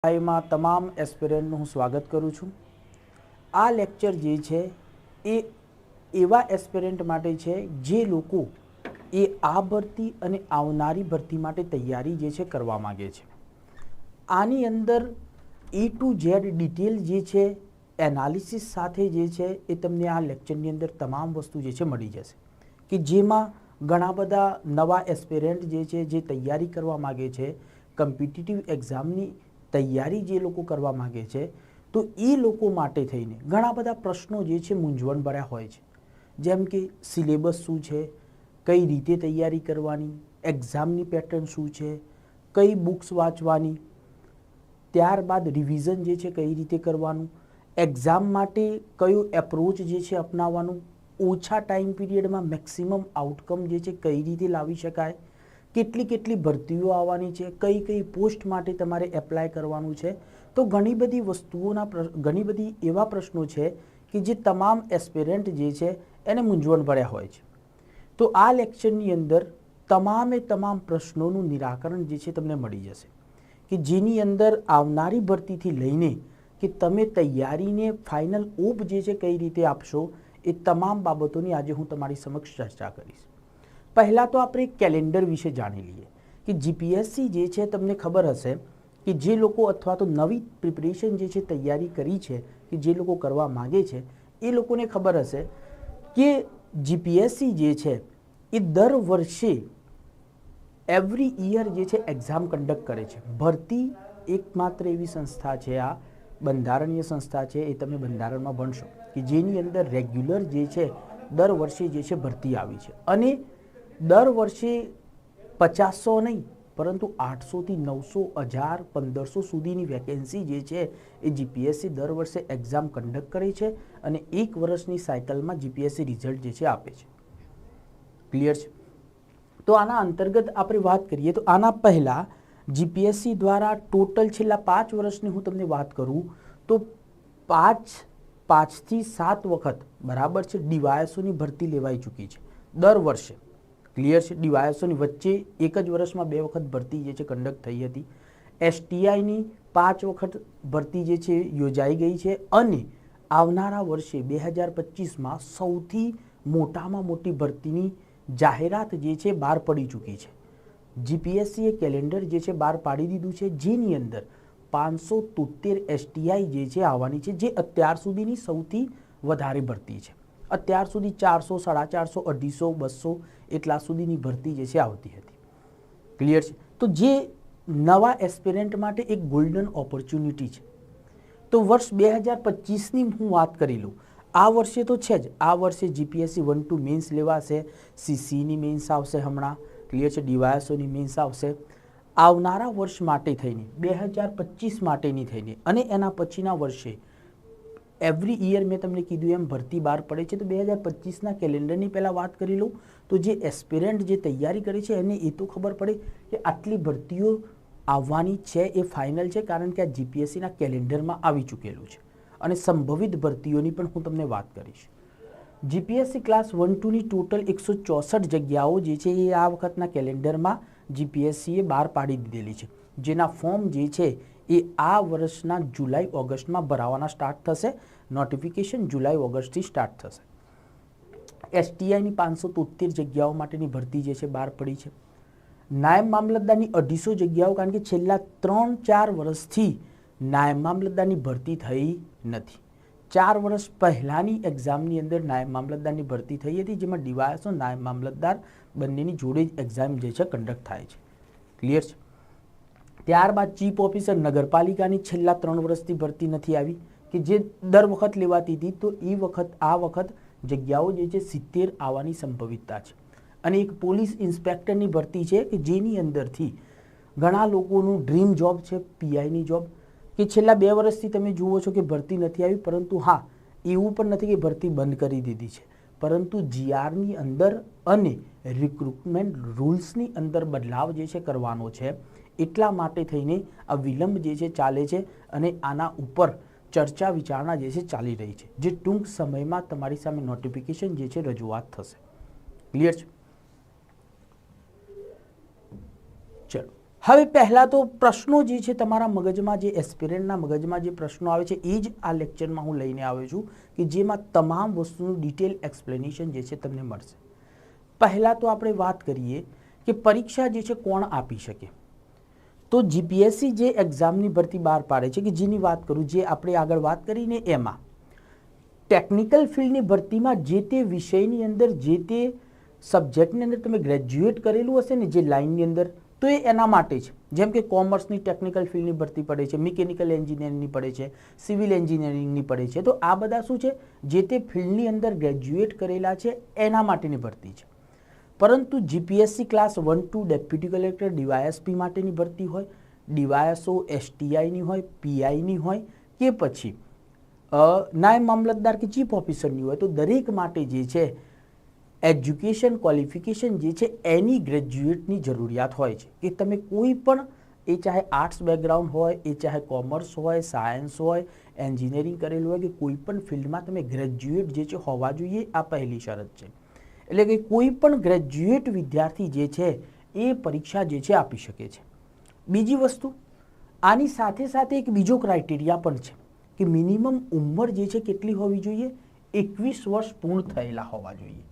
માં તમામ એસ્પિરન્ટનું હું સ્વાગત કરું છું। આ લેક્ચર જે છે એ એવા એસ્પિરન્ટ માટે છે જે લોકો એ આ ભરતી અને આવનારી ભરતી માટે તૈયારી જે છે કરવા માગે છે। આની અંદર A to Z ડિટેલ જે છે એનાલિસિસ સાથે જે છે એ તમને આ લેક્ચરની અંદર તમામ વસ્તુ જે છે મળી જશે કે જેમાં ઘણા બધા નવા એસ્પિરન્ટ જે છે જે તૈયારી કરવા માગે છે, કોમ્પિટિટિવ એક્ઝામની તૈયારી જે લોકો કરવા માગે છે તો એ લોકો માટે થઈને ઘણા બધા પ્રશ્નો જે છે મૂંઝવણ ભર્યા હોય છે, જેમ કે સિલેબસ શું છે, કઈ રીતે તૈયારી કરવાની, એક્ઝામની પેટર્ન શું છે, કઈ બુક્સ વાંચવાની, ત્યારબાદ રિવિઝન જે છે કઈ રીતે કરવાનું, એક્ઝામ માટે કયો એપ્રોચ જે છે અપનાવવાનું, ઓછા ટાઈમ પીરિયડમાં મેક્સિમમ આઉટકમ જે છે કઈ રીતે લાવી શકાય, કેટલી ભરતીઓ આવવાની છે, કઈ પોસ્ટ માટે તમારે એપ્લાય કરવાનું છે। તો ઘણી બધી વસ્તુઓના ઘણી બધી એવા પ્રશ્નો છે કે જે તમામ એસ્પિરન્ટ જે છે એને મૂંઝવણ ભર્યા હોય છે। તો આ લેક્ચરની અંદર તમામ પ્રશ્નોનું નિરાકરણ જે છે તમને મળી જશે કે જેની અંદર આવનારી ભરતીથી લઈને કે તમે તૈયારીને ફાઇનલ ઓપ જે છે કઈ રીતે આપશો એ તમામ બાબતોની આજે હું તમારી સમક્ષ ચર્ચા કરીશ। પહેલાં તો આપણે કેલેન્ડર વિશે જાણી લઈએ કે જીપીએસસી જે છે તમને ખબર હશે કે જે લોકો અથવા તો નવી પ્રિપરેશન જે છે તૈયારી કરી છે કે જે લોકો કરવા માગે છે એ લોકોને ખબર હશે કે જીપીએસસી જે છે એ દર વર્ષે એવરી યર જે છે એક્ઝામ કન્ડક્ટ કરે છે। ભરતી એકમાત્ર એવી સંસ્થા છે, આ બંધારણીય સંસ્થા છે, એ તમે બંધારણમાં ભણશો કે જેની અંદર રેગ્યુલર જે છે દર વર્ષે જે છે ભરતી આવી છે અને દર વર્ષે 500 નહીં પરંતુ 800થી 900, 1000, 1500 સુધીની વેકેન્સી જે છે એ જીપીએસસી દર વર્ષે એક્ઝામ કન્ડક્ટ કરે છે અને એક વર્ષની સાયકલમાં જીપીએસસી રિઝલ્ટ જે છે આપે છે। ક્લિયર છે? તો આના અંતર્ગત આપણે વાત કરીએ તો આના પહેલાં જીપીએસસી દ્વારા ટોટલ છેલ્લા 5 વર્ષની હું તમને વાત કરું તો 5 થી 7 વખત બરાબર છે ડીવાયએસઓની ભરતી લેવાઈ ચૂકી છે દર વર્ષે। ક્લિયર છે? ડીવાયએસઓની વચ્ચે એક જ વર્ષમાં 2 વખત ભરતી જે છે કન્ડક્ટ થઈ હતી। એસટીઆઈની 5 વખત ભરતી જે છે યોજાઈ ગઈ છે અને આવનારા વર્ષે 2025માં સૌથી મોટામાં મોટી ભરતીની જાહેરાત જે છે બહાર પડી ચૂકી છે। જીપીએસસીએ કેલેન્ડર જે છે બહાર પાડી દીધું છે જેની અંદર 573 એસટીઆઈ જે છે આવવાની છે, જે અત્યાર સુધીની સૌથી વધારે ભરતી છે। અત્યાર સુધી 400, 450, 250, 200 એટલા સુધીની ભરતી જે છે આવતી હતી। ક્લિયર છે? તો જે નવા એસ્પિરન્ટ માટે એક ગોલ્ડન ઓપોર્ચ્યુનિટી છે। તો વર્ષ 2025ની હું વાત કરી લઉં, આ વર્ષે તો છે જ, આ વર્ષે જીપીએસસી 1-2 મેન્સ લેવાશે, સીસીની મેન્સ આવશે હમણાં, ક્લિયર છે, ડીવાયએસઓની મેન્સ આવશે। આવનારા વર્ષ માટે થઈને 2025 માટેની થઈને અને એના પછીના વર્ષે એવરી યર મેં તમને કીધું એમ ભરતી બહાર પડે છે। તો 2025ના કેલેન્ડરની પહેલાં વાત કરી લઉં તો જે એસ્પિરન્ટ જે તૈયારી કરે છે એને એ તો ખબર પડે કે આટલી ભરતીઓ આવવાની છે એ ફાઇનલ છે, કારણ કે આ જીપીએસસીના કેલેન્ડરમાં આવી ચૂકેલું છે અને સંભવિત ભરતીઓની પણ હું તમને વાત કરીશ। જીપીએસસી ક્લાસ 1-2ની ટોટલ 164 જગ્યાઓ જે છે એ આ વખતના કેલેન્ડરમાં જીપીએસસીએ બહાર પાડી દીધેલી છે, જેના ફોર્મ જે છે એ આ વર્ષના જુલાઈ-ઓગસ્ટમાં ભરાવાના સ્ટાર્ટ થશે। નોટિફિકેશન જુલાઈ-ઓગસ્ટથી સ્ટાર્ટ થશે। એસટીઆઈની 573 જગ્યાઓ માટેની ભરતી જે છે બહાર પડી છે। નાયબ મામલતદારની 250 જગ્યાઓ, કારણ કે છેલ્લા 3-4 વર્ષથી નાયબ મામલતદારની ભરતી થઈ નથી। 4 વર્ષ પહેલાંની એક્ઝામની અંદર નાયબ મામલતદારની ભરતી થઈ હતી, જેમાં ડીવાયએસઓ નાયબ મામલતદાર બંનેની જોડે જ એક્ઝામ જે છે કન્ડક્ટ થાય છે। ક્લિયર છે? ત્યારબાદ ચીફ ઓફિસર નગરપાલિકાની છેલ્લા 3 વર્ષથી ભરતી નથી આવી કે જે દર વખત લેવાતી હતી, તો આ વખત જગ્યાઓ જે છે 70 આવવાની સંભવિતતા છે। અને એક પોલીસ ઇન્સ્પેક્ટરની ભરતી છે કે જેની અંદરથી ઘણા લોકોનું ડ્રીમ જોબ છે પીઆઈની જોબ, કે છેલ્લા 2 વર્ષથી તમે જુઓ છો કે ભરતી નથી આવી, પરંતુ હા એવું પણ નથી કે ભરતી બંધ કરી દીધી છે, પરંતુ જીઆરની અંદર અને રિક્રુટમેન્ટ રૂલ્સની અંદર બદલાવ જે છે કરવાનો છે, એટલા માટે થઈને આ વિલંબ જે છે ચાલે છે અને આના ઉપર ચર્ચા વિચારણા જે છે ચાલી રહી છે, જે ટૂંક સમયમાં તમારી સામે નોટિફિકેશન જે છે રજૂઆત થશે। ક્લિયર છે? ચલો હવે પહેલાં તો પ્રશ્નો જે છે તમારા મગજમાં, જે એસ્પિરન્ટના મગજમાં જે પ્રશ્નો આવે છે એ જ આ લેક્ચરમાં હું લઈને આવ્યો છું કે જેમાં તમામ વસ્તુનું ડિટેલ એક્સપ્લેનેશન જે છે તમને મળશે. પહેલાં તો આપણે વાત કરીએ કે પરીક્ષા જે છે કોણ આપી શકે. તો જીપીએસસી જે એક્ઝામની ભરતી બહાર પાડે છે, કે જેની વાત કરું, જે આપણે આગળ વાત કરીને એમાં ટેકનિકલ ફિલ્ડની ભરતીમાં જે તે વિષયની અંદર, જે તે સબ્જેક્ટની અંદર તમે ગ્રેજ્યુએટ કરેલું હશે ને જે લાઇનની અંદર, તો એ એના માટે છે. જેમ કે કોમર્સની ટેકનિકલ ફિલ્ડની ભરતી પડે છે, મિકેનિકલ એન્જિનિયરિંગની પડે છે, સિવિલ એન્જિનિયરિંગની પડે છે. તો આ બધા શું છે, જે તે ફિલ્ડની અંદર ગ્રેજ્યુએટ કરેલા છે એના માટેની ભરતી છે. પરંતુ GPSC class 1 2 deputy collector DYSP માટેની ભરતી હોય, ડીવાયએસઓ એસટીઆઈની હોય, પીઆઈની હોય કે પછી નાયબ મામલતદાર કે ચીફ ઓફિસરની હોય, તો દરેક માટે જે છે એજ્યુકેશન ક્વોલિફિકેશન જે છે એની ગ્રેજ્યુએટની જરૂરિયાત હોય છે. કે તમે કોઈ પણ, એ ચાહે આર્ટ્સ બેકગ્રાઉન્ડ હોય, એ ચાહે કોમર્સ હોય, સાયન્સ હોય, એન્જિનિયરિંગ કરેલું હોય, કે કોઈ પણ ફિલ્ડમાં તમે ગ્રેજ્યુએટ જે છે હોવા જોઈએ. આ પહેલી શરત છે. એટલે કે કોઈ પણ ગ્રેજ્યુએટ વિદ્યાર્થી જે છે એ પરીક્ષા જે છે આપી શકે છે. બીજી વસ્તુ, આની સાથે સાથે એક બીજો ક્રાઇટેરિયા પણ છે કે મિનિમમ ઉંમર જે છે કેટલી હોવી જોઈએ, 21 વર્ષ પૂર્ણ થયેલા હોવા જોઈએ.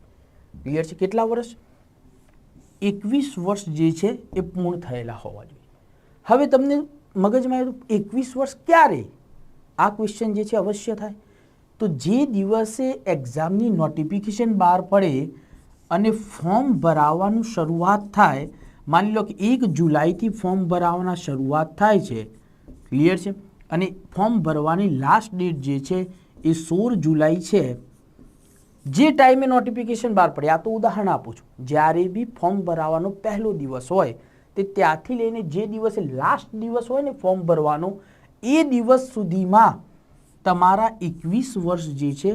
ક્લિયર છે? કેટલા વર્ષ? 21 વર્ષ જે છે એ પૂર્ણ થયેલા હોવા જોઈએ. હવે તમને મગજમાં આવ્યું 21 વર્ષ ક્યારે? આ ક્વેશ્ચન જે છે અવશ્ય થાય. તો જે દિવસે એક્ઝામની નોટિફિકેશન બહાર પડે અને ફોર્મ ભરાવાનું શરૂઆત થાય, માની લો કે 1 જુલાઈથી ફોર્મ ભરાવાના શરૂઆત થાય છે. ક્લિયર છે? અને ફોર્મ ભરવાની લાસ્ટ ડેટ જે છે એ 16 જુલાઈ છે. જે ટાઈમે નોટિફિકેશન બહાર પડે, આ તો ઉદાહરણ આપું છું, જ્યારે બી ફોર્મ ભરાવાનો પહેલો દિવસ હોય તે ત્યાંથી લઈને જે દિવસે લાસ્ટ દિવસ હોય ને ફોર્મ ભરવાનો, એ દિવસ સુધીમાં તમારા 21 વર્ષ જે છે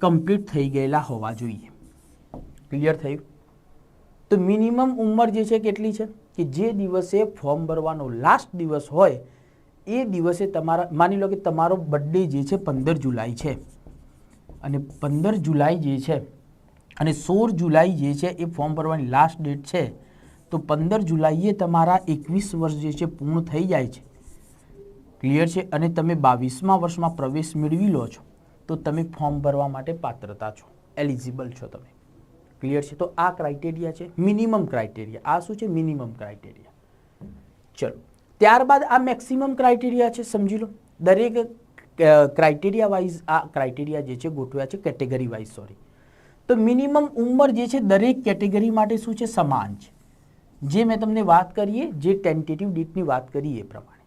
કમ્પ્લીટ થઈ ગયેલા હોવા જોઈએ. ક્લિયર થયું? તો મિનિમમ ઉંમર જે છે કેટલી છે, કે જે દિવસે ફોર્મ ભરવાનો લાસ્ટ દિવસ હોય એ દિવસે તમારા, માની લો કે તમારો બર્થડે જે છે 15 જુલાઈ છે, અને 15 જુલાઈ જે છે અને 16 જુલાઈ જે છે એ ફોર્મ ભરવાની લાસ્ટ ડેટ છે, તો 15 જુલાઈએ તમારા 21 વર્ષ જે છે પૂર્ણ થઈ જાય છે. ક્લિયર છે? અને તમે 22મા વર્ષમાં પ્રવેશ મેળવી લો છો, તો તમે ફોર્મ ભરવા માટે પાત્રતા છો, એલિજિબલ છો તમે. ક્લિયર છે? તો આ ક્રાઇટેરિયા છે, મિનિમમ ક્રાઇટેરિયા. આ શું છે? Minimum criteria. ચલો, ત્યારબાદ આ મેક્સિમમ ક્રાઇટેરિયા છે, સમજી લો. દરેક ક્રાઇટેરિયા વાઇઝ આ ક્રાઇટેરિયા જે છે ગોઠવ્યા છે, કેટેગરી વાઇઝ, સોરી. તો મિનિમમ ઉંમર જે છે દરેક કેટેગરી માટે શું છે? સમાન છે. જે મેં તમને વાત કરીએ, જે ટેન્ટેટિવ ડેટની વાત કરી એ પ્રમાણે.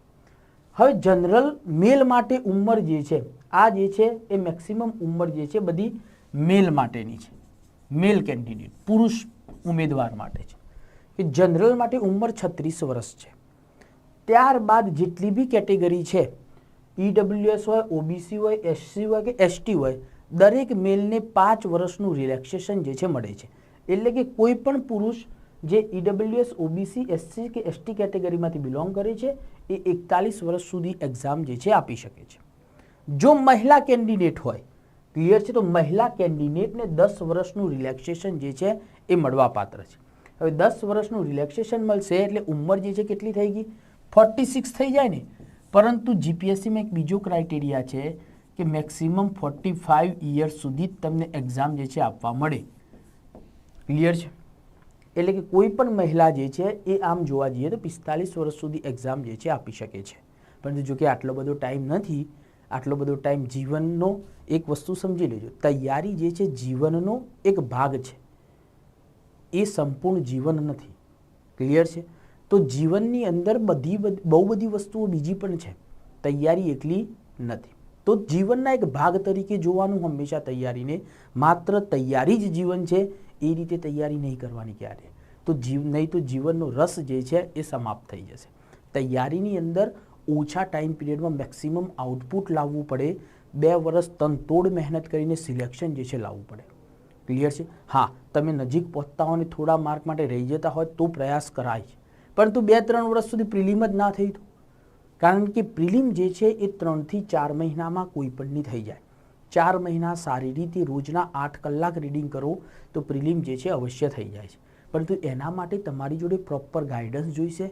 હવે જનરલ મેલ માટે ઉંમર જે છે, આ જે છે એ મેક્સિમમ ઉંમર જે છે બધી મેલ માટેની છે. મેલ કેન્ડિડેટ, પુરુષ ઉમેદવાર માટે છે. કે જનરલ માટે ઉંમર 36 વર્ષ છે. ત્યારબાદ જેટલી બી કેટેગરી છે, ઈડબ્લ્યુએસ હોય, ઓબીસી હોય, એસસી હોય કે એસટી હોય, દરેક મેલને 5 વર્ષનું રિલેક્સેશન જે છે મળે છે. એટલે કે કોઈ પણ પુરુષ જે ઈડબ્લ્યુએસ, ઓબીસી, એસસી કે એસટી કેટેગરીમાંથી બિલોંગ કરે છે એ 41 વર્ષ સુધી એક્ઝામ જે છે આપી શકે છે. જો મહિલા કેન્ડિડેટ હોય, ક્લિયર છે, તો મહિલા કેન્ડિડેટને 10 વર્ષનું રિલેક્સેશન જે છે એ મળવા પાત્ર છે. હવે 10 વર્ષનું રિલેક્સેશન મળશે એટલે ઉંમર જે છે કેટલી થઈ ગઈ? 46 થઈ જાય ને. પરંતુ જીપીએસસીમાં એક બીજો ક્રાઇટેરિયા છે કે મેક્સિમમ 45 યર્સ સુધી તમને એક્ઝામ જે છે આપવા મળે. ક્લિયર છે? એટલે કે કોઈ પણ મહિલા જે છે એ આમ જોવા જઈએ તો 45 વર્ષ સુધી એક્ઝામ જે છે આપી શકે છે. પરંતુ જો કે આટલો બધો ટાઈમ નથી, આટલો બધો ટાઈમ જીવનનો, એક વસ્તુ સમજી લેજો, તૈયારી જે છે જીવનનો એક ભાગ છે, એ સંપૂર્ણ જીવન નથી. ક્લિયર છે? તો જીવનની અંદર બહુ બધી વસ્તુઓ બીજી પણ છે, તૈયારી એકલી નથી. તો જીવનના એક ભાગ તરીકે જોવાનું હંમેશા તૈયારીને. માત્ર તૈયારી જ જીવન છે એ રીતે તૈયારી નહીં કરવાની ક્યારે. તો નહીં તો જીવનનો રસ જે છે એ સમાપ્ત થઈ જશે. તૈયારીની અંદર ઓછા ટાઈમ પીરિયડમાં મેક્સિમમ આઉટપુટ લાવવું પડે. 2 વર્ષ તનતોડ મહેનત કરીને સિલેક્શન જે છે લાવવું પડે. ક્લિયર છે? હા, તમે નજીક પહોંચતા હો અને થોડા માર્ક માટે રહી જતા હોય તો પ્રયાસ કરાય, પરંતુ 2-3 વર્ષ સુધી પ્રિલિમ જ ના થઈ તો, કારણ કે પ્રિલિમ જે છે એ 3 થી 4 મહિનામાં કોઈ પણની થઈ જાય. 4 મહિના સારી રીતે રોજના 8 કલાક રીડિંગ કરો તો પ્રિલિમ જે છે અવશ્ય થઈ જાય છે. પરંતુ એના માટે તમારી જોડે પ્રોપર ગાઈડન્સ જોઈશે,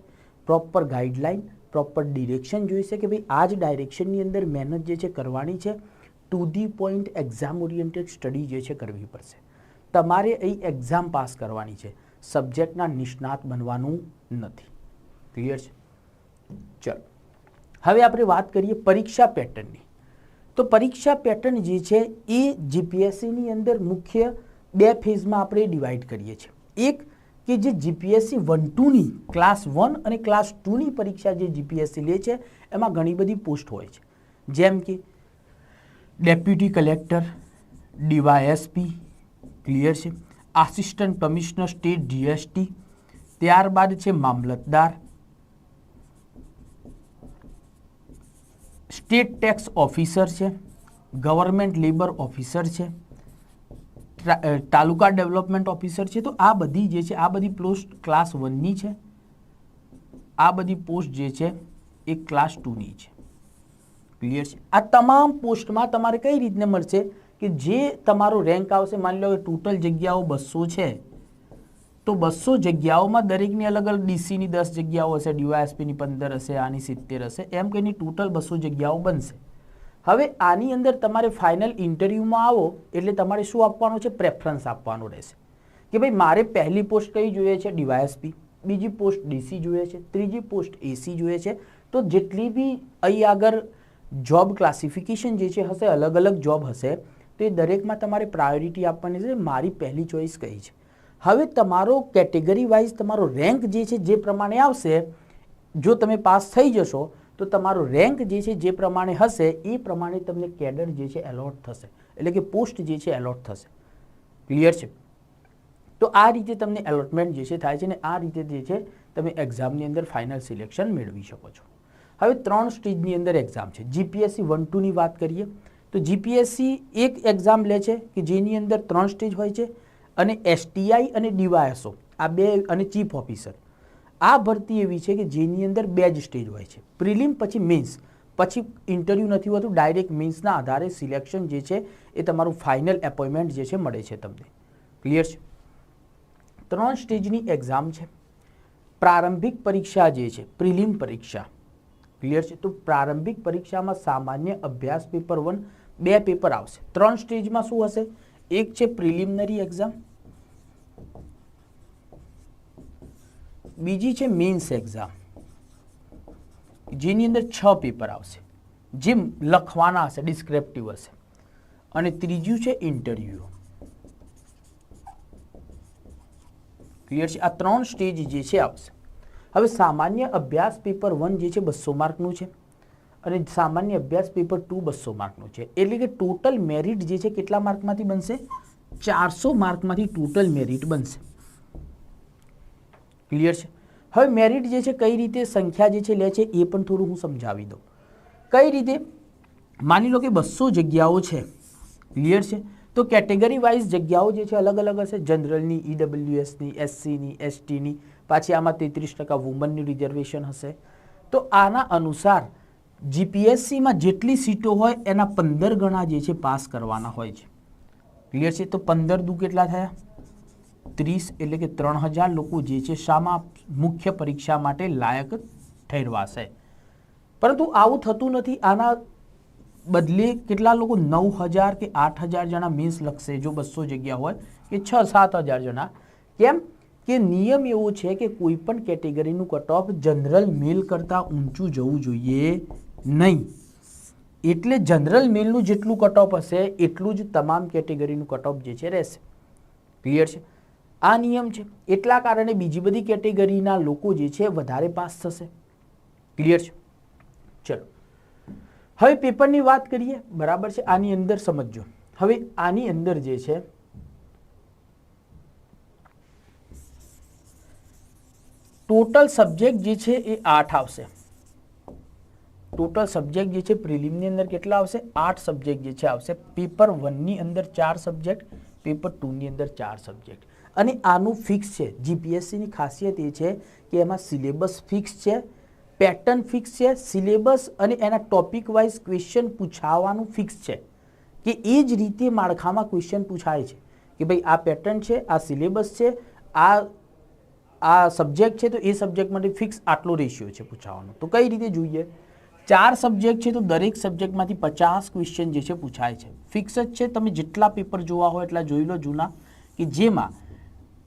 પ્રોપર ગાઈડલાઇન, પ્રોપર ડિરેક્શન જોઈશે કે ભાઈ આ જ ડાયરેક્શનની અંદર મહેનત જે છે કરવાની છે. To the point exam oriented study જે છે કરવી પડશે. તમારે અહીં એક્ઝામ પાસ કરવાની છે, સબ્જેક્ટના નિષ્ણાત બનવાનું નથી. ક્લિયર છે? ચલો હવે આપણે વાત કરીએ પરીક્ષા પેટર્નની. તો પરીક્ષા પેટર્ન જે છે એ જીપીએસસીની અંદર મુખ્ય 2 ફેઝમાં આપણે ડિવાઈડ કરીએ છીએ. એક કે જે જીપીએસસી 1-2ની ક્લાસ 1 અને ક્લાસ 2ની પરીક્ષા જે જીપીએસસી લે છે એમાં ઘણી બધી પોસ્ટ હોય છે, જેમ કે ડેપ્યુટી કલેક્ટર, ડીવાયએસપી, ક્લિયર છે, આસિસ્ટન્ટ કમિશનર સ્ટેટ જીએસટી, ત્યારબાદ છે મામલતદાર, સ્ટેટ ટેક્સ ઓફિસર છે, ગવર્મેન્ટ લેબર ઓફિસર છે, તાલુકા ડેવલપમેન્ટ ઓફિસર છે. તો આ બધી જે છે આ બધી પોસ્ટ ક્લાસ 1ની છે, આ બધી પોસ્ટ જે છે એ ક્લાસ 2ની છે. ક્લિયર છે? આ તમામ પોસ્ટમાં તમારે કઈ રીતને મળશે કે જે તમારો રેન્ક આવશે, માની લો કે ટોટલ જગ્યાઓ 200 છે તો 200 જગ્યાઓમાં દરેકની અલગ અલગ ડીસીની 10 જગ્યાઓ હશે, ડીવાયએસપીની 15 હશે, આની 70 હશે, એમ કહીને ટોટલ 200 જગ્યાઓ બનશે. હવે આની અંદર તમારે ફાઇનલ ઇન્ટરવ્યૂમાં આવો એટલે તમારે શું આપવાનું છે? પ્રેફરન્સ આપવાનું રહેશે કે ભાઈ મારે પહેલી પોસ્ટ કઈ જોઈએ છે? ડીવાયએસપી, બીજી પોસ્ટ ડીસી જોઈએ છે, ત્રીજી પોસ્ટ એસી જોઈએ છે. તો જેટલી બી અહીં આગળ જોબ ક્લાસિફિકેશન જે છે હશે, અલગ અલગ જોબ હશે, તો એ દરેકમાં તમારે પ્રાયોરિટી આપવાની છે. મારી પહેલી ચોઈસ કઈ છે? હવે તમારો કેટેગરી વાઇઝ તમારો રેન્ક જે છે જે પ્રમાણે આવશે, જો તમે પાસ થઈ જશો તો તમારો રેન્ક જે છે જે પ્રમાણે હશે એ પ્રમાણે તમને કેડર જે છે એલોટ થશે, એટલે કે પોસ્ટ જે છે એલોટ થશે. ક્લિયર છે? તો આ રીતે તમને એલોટમેન્ટ જે છે થાય છે ને આ રીતે જે છે તમે એક્ઝામની અંદર ફાઇનલ સિલેક્શન મેળવી શકો છો. હવે 3 સ્ટેજની અંદર એક્ઝામ છે. જીપીએસસી 1-2ની વાત કરીએ તો જીપીએસસી એક એક્ઝામ લે છે કે જેની અંદર 3 સ્ટેજ હોય છે, અને એસટીઆઈ અને ડીવાયએસઓ આ 2 અને ચીફ ઓફિસર આ ભરતી એવી છે કે જેની અંદર 2 જ સ્ટેજ હોય છે, પ્રિલિમ પછી મેન્સ, પછી ઇન્ટરવ્યૂ નથી હોતું, ડાયરેક્ટ મેન્સના આધારે સિલેક્શન જે છે એ તમારું ફાઇનલ એપોઇન્ટમેન્ટ જે છે મળે છે તમને. ક્લિયર છે? 3 સ્ટેજની એક્ઝામ છે. પ્રારંભિક પરીક્ષા જે છે પ્રિલિમ પરીક્ષા, ક્લિયર છે? તો પ્રારંભિક પરીક્ષામાં સામાન્ય અભ્યાસ પેપર 1 2 પેપર આવશે. 3 સ્ટેજમાં શું હશે? એક છે પ્રિલિમિનરી એક્ઝામ, બીજી છે મેન્સ એક્ઝામ જેની અંદર 6 પેપર આવશે જે લખવાના હશે, ડિસ્ક્રિપ્ટિવ હશે, અને ત્રીજું છે ઇન્ટરવ્યુ. ક્લિયર છે? આ 3 સ્ટેજ જે છે આવશે. હવે સામાન્ય અભ્યાસ પેપર 1 જે છે 200 માર્કનું છે અને સામાન્ય અભ્યાસ પેપર 2 200 માર્કનું છે, એટલે કે ટોટલ મેરિટ જે છે કેટલા માર્કમાંથી બનશે? 400 માર્કમાંથી ટોટલ મેરિટ બનશે. ક્લિયર છે? હવે મેરિટ જે છે કઈ રીતે સંખ્યા જે છે લે છે એ પણ થોડું હું સમજાવી દઉં. કઈ રીતે? માની લો કે 200 જગ્યાઓ છે. ક્લિયર છે? તો કેટેગરી વાઇઝ જગ્યાઓ જે છે અલગ અલગ હશે, જનરલની, ઈડબ્લ્યુએસની, એસસીની, એસટીની, પાછી આમાં 33% વુમનની રિઝર્વેશન હશે. તો આના અનુસાર જીપીએસસીમાં જેટલી સીટો હોય એના 15 ગણા જે છે પાસ કરવાના હોય છે. ક્લિયર છે? તો 15 દુ કેટલા થયા? 30, એટલે કે 3000 લોકો જે છે શામાં મુખ્ય પરીક્ષા માટે લાયક ઠેરવાશે. પરંતુ આવું થતું નથી. આના બદલે કેટલા લોકો 9000 કે 8000 જણા મેન્સ લખશે જો 200 જગ્યા હોય, કે 6-7 હજાર જણા. કેમ કે નિયમ એવો છે કે કોઈ પણ કેટેગરીનું કટ ઓફ જનરલ મેલ કરતાં ઊંચું જવું જોઈએ નહીં. એટલે જનરલ મેલનું જેટલું કટ ઓફ હશે એટલું જ તમામ કેટેગરીનું કટ ઓફ જે છે રહેશે. ક્લિયર છે? આ નિયમ છે. એટલા કારણે બીજી બધી કેટેગરીના લોકો જે છે વધારે પાસ થશે. ક્લિયર છે? ચલો હવે પેપરની વાત કરીએ. બરાબર છે? આની અંદર સમજો. હવે આની અંદર જે છે ટોટલ સબ્જેક્ટ જે છે એ 8 આવશે. ટોટલ સબ્જેક્ટ જે છે પ્રિલિમની અંદર કેટલા આવશે? 8 સબ્જેક્ટ જે છે આવશે. પેપર 1ની અંદર 4 સબ્જેક્ટ, પેપર 2ની અંદર 4 સબ્જેક્ટ. અને આનું ફિક્સ છે. જીપીએસસીની ખાસિયત એ છે કે એમાં સિલેબસ ફિક્સ છે, પેટર્ન ફિક્સ છે, સિલેબસ અને એના ટોપિક વાઇઝ ક્વેશ્ચન પૂછાવાનું ફિક્સ છે કે એ જ રીતે માળખામાં ક્વેશ્ચન પૂછાય છે કે ભાઈ આ પેટર્ન છે, આ સિલેબસ છે, આ આ સબ્જેક્ટ છે તો એ સબ્જેક્ટ માટે ફિક્સ આટલો રેશિયો છે પૂછાવાનો. તો કઈ રીતે જોઈએ? 4 સબ્જેક્ટ છે તો દરેક સબ્જેક્ટમાંથી 50 ક્વેશ્ચન જે છે પૂછાય છે. ફિક્સ જ છે. તમે જેટલા પેપર જોવા હોય એટલા જોઈ લો જૂના, કે જેમાં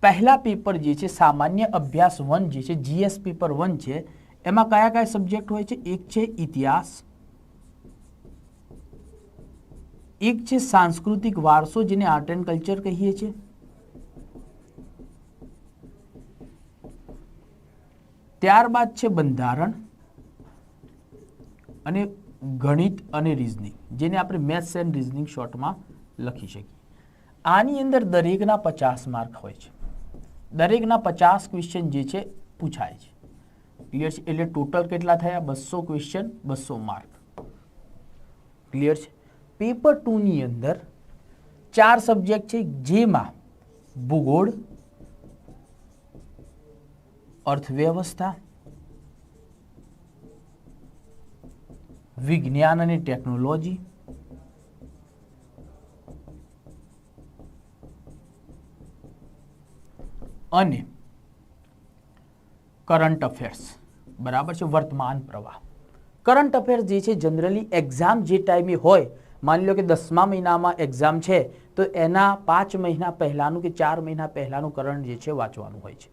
પહેલા પેપર જે છે સામાન્ય અભ્યાસ 1 જે છે GS પેપર 1 છે, એમાં કયા કયા સબ્જેક્ટ હોય છે? એક છે ઇતિહાસ, એક છે સાંસ્કૃતિક વારસો જેને આર્ટ એન્ડ કલ્ચર કહીએ છીએ, ત્યારબાદ છે બંધારણ અને ગણિત અને રીઝનિંગ, જેને આપણે મેથ્સ એન્ડ રીઝનિંગ શોર્ટમાં લખી શકીએ. આની અંદર દરેકના 50 માર્ક હોય છે. દરેકના 50 ક્વેશ્ચન જે છે પૂછાય છે. ક્લિયર છે? એટલે ટોટલ કેટલા થયા? 200 ક્વેશ્ચન, 200 માર્ક. ક્લિયર છે? પેપર 2 ની અંદર 4 સબ્જેક્ટ છે, જેમાં ભૂગોળ, અર્થવ્યવસ્થા, વિજ્ઞાન અને ટેકનોલોજી, અને કરંટ અફેર્સ. બરાબર છે? વર્તમાન પ્રવાહ. કરંટ અફેર્સ જે છે જનરલી એક્ઝામ જે ટાઈમે હોય, માની લો કે 10મા મહિનામાં એક્ઝામ છે તો એના 5 મહિના પહેલાનું કે 4 મહિના પહેલાનું કરંટ જે છે વાંચવાનું હોય છે.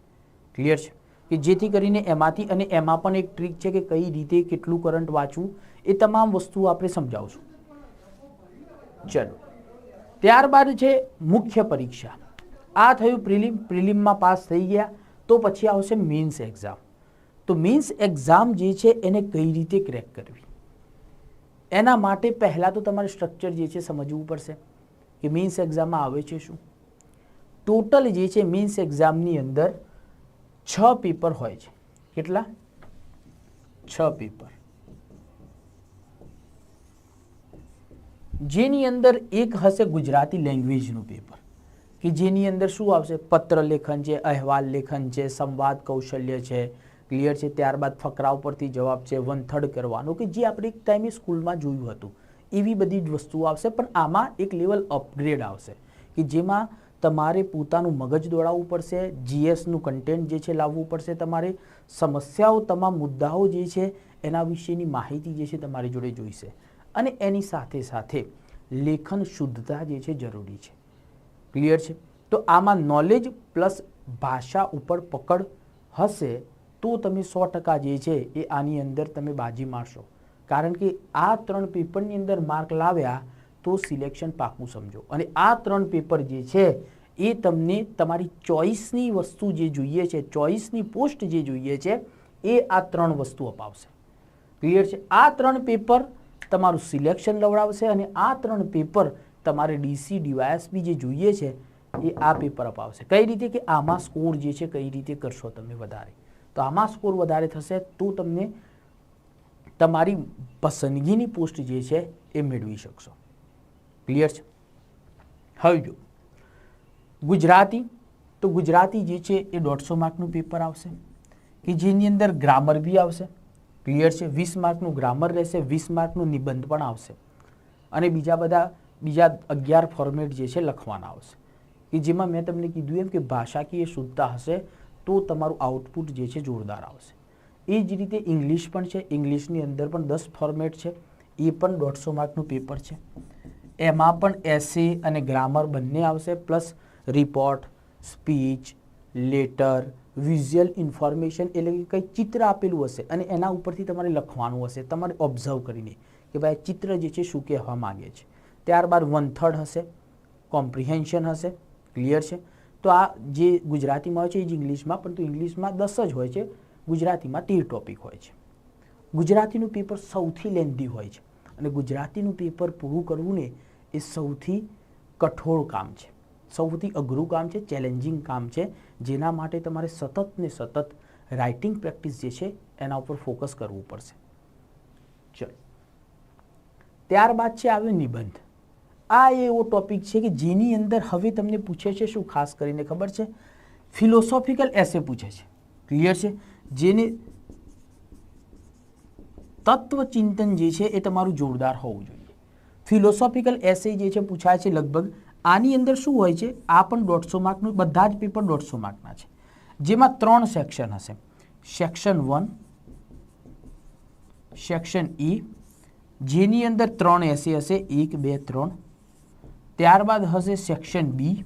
ક્લિયર છે? કે જેથી કરીને એમાંથી, અને એમાં પણ એક ટ્રીક છે કે કઈ રીતે કેટલું કરંટ વાંચવું, એ તમામ વસ્તુઓ આપણે સમજાવશું. ચલો, ત્યારબાદ છે મુખ્ય પરીક્ષા. આ થયું પ્રિલિમ. પ્રિલિમમાં પાસ થઈ ગયા તો પછી આવશે મેન્સ એક્ઝામ. તો મેન્સ એક્ઝામ જે છે એને કઈ રીતે ક્રેક કરવી, એના માટે પહેલાં તો તમારે સ્ટ્રક્ચર જે છે સમજવું પડશે કે મેન્સ એક્ઝામમાં આવે છે શું. ટોટલ જે છે મેન્સ એક્ઝામની અંદર 6 પેપર હોય છે. કેટલા? 6 પેપર, જેની અંદર એક હશે ગુજરાતી લેંગ્વેજનું પેપર, કે જેની અંદર શું આવશે? પત્ર લેખન છે, અહેવાલ લેખન છે, સંવાદ કૌશલ્ય છે. ક્લિયર છે? ત્યારબાદ ફકરા ઉપરથી જવાબ છે, 1/3 કરવાનું, કે જે આપણે એક ટાઈમે સ્કૂલમાં જોયું હતું એવી બધી જ વસ્તુઓ આવશે. પણ આમાં એક લેવલ અપગ્રેડ આવશે કે જેમાં તમારે પોતાનું મગજ દોડાવવું પડશે, GSનું કન્ટેન્ટ જે છે લાવવું પડશે, તમારે સમસ્યાઓ, તમામ મુદ્દાઓ જે છે એના વિશેની માહિતી જે છે તમારી જોડે જોઈશે, અને એની સાથે સાથે લેખન શુદ્ધતા જે છે જરૂરી છે. ક્લિયર છે? તો આમાં નોલેજ પ્લસ ભાષા ઉપર પકડ હશે તો તમે 100% જે છે એ આની અંદર તમે બાજી મારશો. કારણ કે આ 3 પેપરની અંદર માર્ક લાવ્યા તો સિલેક્શન પાકું સમજો. અને આ 3 પેપર જે છે એ તમને તમારી ચોઈસની વસ્તુ જે જોઈએ છે, ચોઈસની પોસ્ટ જે જોઈએ છે, એ આ 3 વસ્તુ અપાવશે. ક્લિયર છે? આ 3 પેપર તમારું સિલેક્શન લવડાવશે, અને આ 3 પેપર તમારે DC DYSP જે જોઈએ છે એ આ પેપર અપાવશે. કઈ રીતે? કે આમાં સ્કોર જે છે કઈ રીતે કરશો તમે વધારે. તો આમાં સ્કોર વધારે થશે તો તમને તમારી પસંદગીની પોસ્ટ જે છે એ મેળવી શકશો. ક્લિયર છે? હવે જો ગુજરાતી, તો ગુજરાતી જે છે એ 150 માર્કનું પેપર આવશે, કે જેની અંદર ગ્રામર બી આવશે. ક્લિયર છે? 20 માર્કનું ગ્રામર રહેશે, 20 માર્કનું નિબંધ પણ આવશે, અને બીજા 11 ફોર્મેટ જે છે લખવાના આવશે, કે જેમાં મેં તમને કીધું એમ કે ભાષાકીય શુદ્ધતા હશે તો તમારું આઉટપુટ જે છે જોરદાર આવશે. એ જ રીતે ઇંગ્લિશ પણ છે. ઇંગ્લિશની અંદર પણ 10 ફોર્મેટ છે, એ પણ 150 માર્કનું પેપર છે. એમાં પણ એસે અને ગ્રામર બંને આવશે, plus report, speech, letter, visual information, એટલે કે કંઈ ચિત્ર આપેલું હશે અને એના ઉપરથી તમારે લખવાનું હશે, તમારે ઓબ્ઝર્વ કરીને કે ભાઈ ચિત્ર જે છે શું કહેવા માંગે છે. ત્યારબાદ 1/3 હશે, કોમ્પ્રિહેન્શન હશે. ક્લિયર છે? તો આ જે ગુજરાતીમાં હોય છે એ જ ઇંગ્લિશમાં, પરંતુ ઇંગ્લિશમાં 10 જ હોય છે, ગુજરાતીમાં 13 ટોપિક હોય છે. ગુજરાતીનું પેપર સૌથી લેન્ધી હોય છે, અને ગુજરાતીનું પેપર પૂરું કરવું ને એ સૌથી કઠોળ કામ છે, સૌથી અઘરું કામ છે, ચેલેન્જિંગ કામ છે, જેના માટે તમારે સતત ને સતત રાઇટિંગ પ્રેક્ટિસ જે છે એના ઉપર ફોકસ કરવું પડશે. ચલો, ત્યારબાદ છે આવે નિબંધ. આ એવો ટોપિક છે કે જેની અંદર હવે તમને પૂછે છે શું, ખાસ કરીને ખબર છે, ફિલોસોફિકલ એસે પૂછે છે. ક્લિયર છે? જેને તત્વચિંતન જે છે એ તમારું જોરદાર હોવું જોઈએ. ફિલોસોફિકલ એસે જે છે પૂછાય છે લગભગ. આની અંદર શું હોય છે, આ પણ 150 માર્કનું, બધા જ પેપર 150 માર્કના છે. જેમાં 3 સેક્શન હશે, સેક્શન 1, સેક્શન E, જેની અંદર 3 એસે હશે, 1 2 3. ત્યારબાદ હશે સેક્શન B,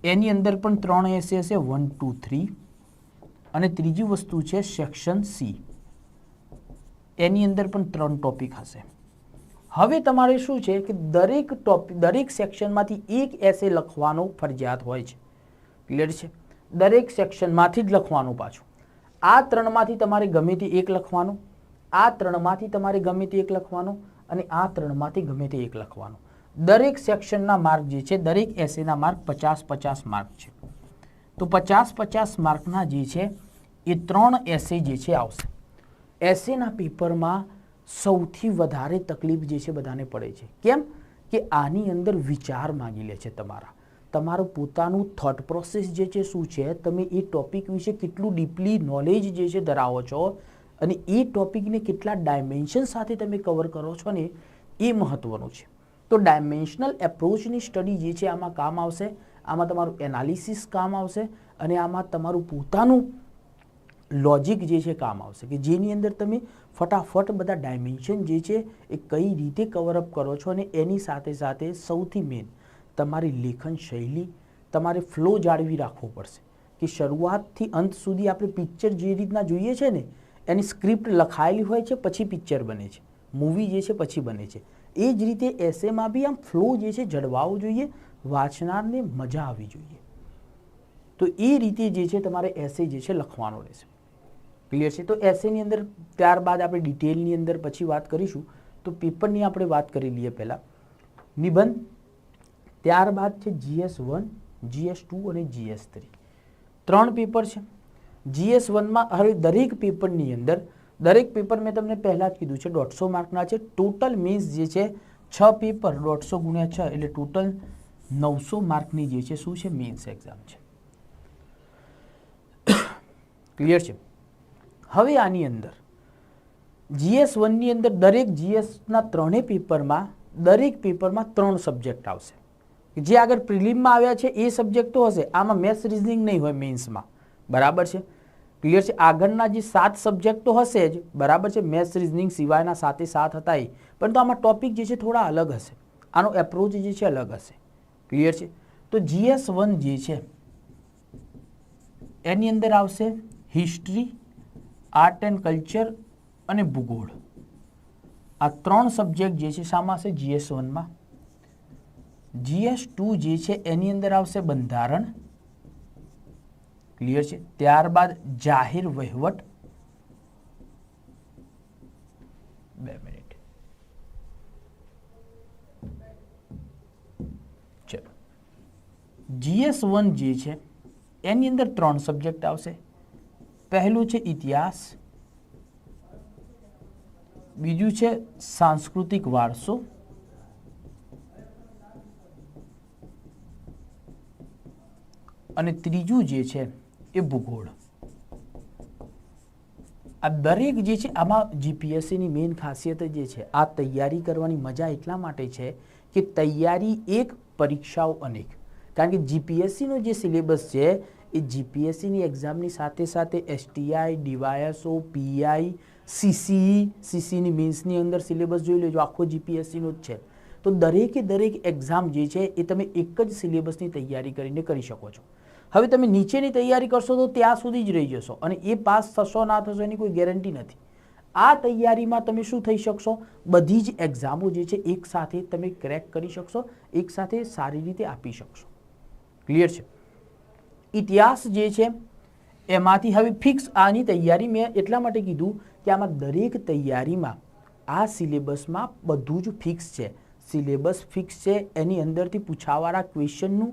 એની અંદર પણ 3 એસે હશે, 1 2 3. અને ત્રીજી વસ્તુ છે સેક્શન C, એની અંદર પણ 3 ટોપિક હશે. હવે તમારે શું છે કે દરેક સેક્શનમાંથી એક એસે લખવાનો ફરજિયાત હોય છે. ક્લિયર છે? દરેક સેક્શનમાંથી જ લખવાનું. પાછું આ 3માંથી તમારે ગમે તે એક લખવાનું, આ 3માંથી તમારે ગમે તે એક લખવાનું, અને આ 3માંથી ગમે તે એક લખવાનું. દરેક સેક્શનના માર્ક જે છે, દરેક એસેના માર્ક 50-50 માર્ક છે. તો 50-50 માર્કના જે છે એ 3 એસે જે છે આવશે. એસેના પેપરમાં સૌથી વધારે તકલીફ જે છે બધાને પડે છે. કેમ કે આની અંદર વિચાર માંગી લે છે તમારું પોતાનું થોટ પ્રોસેસ જે છે શું છે, તમે એ ટોપિક વિશે કેટલું ડીપલી નોલેજ જે છે ધરાવો છો, અને એ ટોપિકને કેટલા ડાયમેન્શન સાથે તમે કવર કરો છો ને, એ મહત્વનું છે. તો ડાયમેન્શનલ એપ્રોચની સ્ટડી જે છે આમાં કામ આવશે, આમાં તમારું એનાલિસિસ કામ આવશે, અને આમાં તમારું પોતાનું લોજિક જે છે કામ આવશે, કે જેની અંદર તમે ફટાફટ બધા ડાયમેન્શન જે છે એ કઈ રીતે કવરઅપ કરો છો. અને એની સાથે સાથે સૌથી મેઇન તમારી લેખન શૈલી, તમારે ફ્લો જાળવી રાખવો પડશે, કે શરૂઆતથી અંત સુધી આપણે પિક્ચર જે રીતના જોઈએ છે ને, એની સ્ક્રિપ્ટ લખાયેલી હોય છે, પછી પિક્ચર બને છે, મૂવી જે છે પછી બને છે. એ જ રીતે એસેમાં બી આમ ફ્લો જે છે જળવાવો જોઈએ, વાંચનારને મજા આવવી જોઈએ. તો એ રીતે જે છે તમારે એસે જે છે લખવાનો રહેશે. ક્લિયર છે? તો એસેની અંદર ત્યારબાદ આપણે ડિટેલની અંદર પછી વાત કરીશું. તો પેપરની આપણે વાત કરી લઈએ પહેલાં. નિબંધ, ત્યારબાદ છે GS1, GS2 અને GS3. 3 પેપર છે. GS1માં હવે દરેક પેપરની અંદર, દરેક પેપર મેં તમને પહેલાં જ કીધું છે 150 માર્કના છે. ટોટલ મીન્સ જે છે 6 પેપર 150 × 6 એટલે ટોટલ 900 માર્કની જે છે શું છે મેઇન્સ એક્ઝામ છે. ક્લિયર છે? હવે આની અંદર GS1ની અંદર દરેક GSના 3 પેપરમાં, દરેક પેપરમાં 3 સબ્જેક્ટ આવશે. જે આગળ પ્રિલિમમાં આવ્યા છે એ સબ્જેક્ટો હશે, આમાં મેથ્સ રિઝનિંગ નહીં હોય મેઇન્સમાં. બરાબર છે? ક્લિયર છે? આગળના જે 7 સબ્જેક્ટો હશે જ, બરાબર છે, મેથ્સ રિઝનિંગ સિવાયના 7 હતા એ, પરંતુ આમાં ટોપિક જે છે થોડા અલગ હશે, આનો એપ્રોચ જે છે અલગ હશે. ક્લિયર છે? તો GS1 જે છે એની અંદર આવશે હિસ્ટ્રી, આર્ટ એન્ડ કલ્ચર અને ભૂગોળ. આ 3 સબ્જેક્ટ જે છે શામાં હશે? GS1માં. GS2 જે છે એની અંદર આવશે બંધારણ. ક્લિયર છે? ત્યારબાદ જાહેર વહીવટ. 2 મિનિટ. ચલો, GS1 જે છે એની અંદર 3 સબ્જેક્ટ આવશે. પહેલું છે ઇતિહાસ, બીજું છે સાંસ્કૃતિક વારસો, અને ત્રીજું જે છે એ ભૂગોળ. આ દરેક જે છે આમાં જીપીએસસીની મેઇન ખાસિયત જે છે, આ તૈયારી કરવાની મજા એટલા માટે છે કે તૈયારી એક, પરીક્ષાઓ અનેક. કારણ કે જીપીએસસીનો જે સિલેબસ છે એ જીપીએસસીની એક્ઝામની સાથે સાથે STI, DYSO, PI, CCની મેન્સની અંદર સિલેબસ જોઈ લેજો, આખો જીપીએસસીનો જ છે. તો દરેકે દરેક એક્ઝામ જે છે એ તમે એક જ સિલેબસની તૈયારી કરીને કરી શકો છો. હવે તમે નીચેની તૈયારી કરશો તો ત્યાં સુધી જ રહી જશો, અને એ પાસ થશો ના થશો એની કોઈ ગેરંટી નથી. આ તૈયારીમાં તમે શું થઈ શકશો? બધી જ એક્ઝામો જે છે એક સાથે તમે ક્રેક કરી શકશો, એક સાથે સારી રીતે આપી શકશો. ક્લિયર છે? ઇતિહાસ જે છે એમાંથી હવે ફિક્સ આની તૈયારી મેં એટલા માટે કીધું કે આમાં દરેક તૈયારીમાં આ સિલેબસમાં બધું જ ફિક્સ છે. સિલેબસ ફિક્સ છે, એની અંદરથી પૂછાવાળા ક્વેશ્ચનનું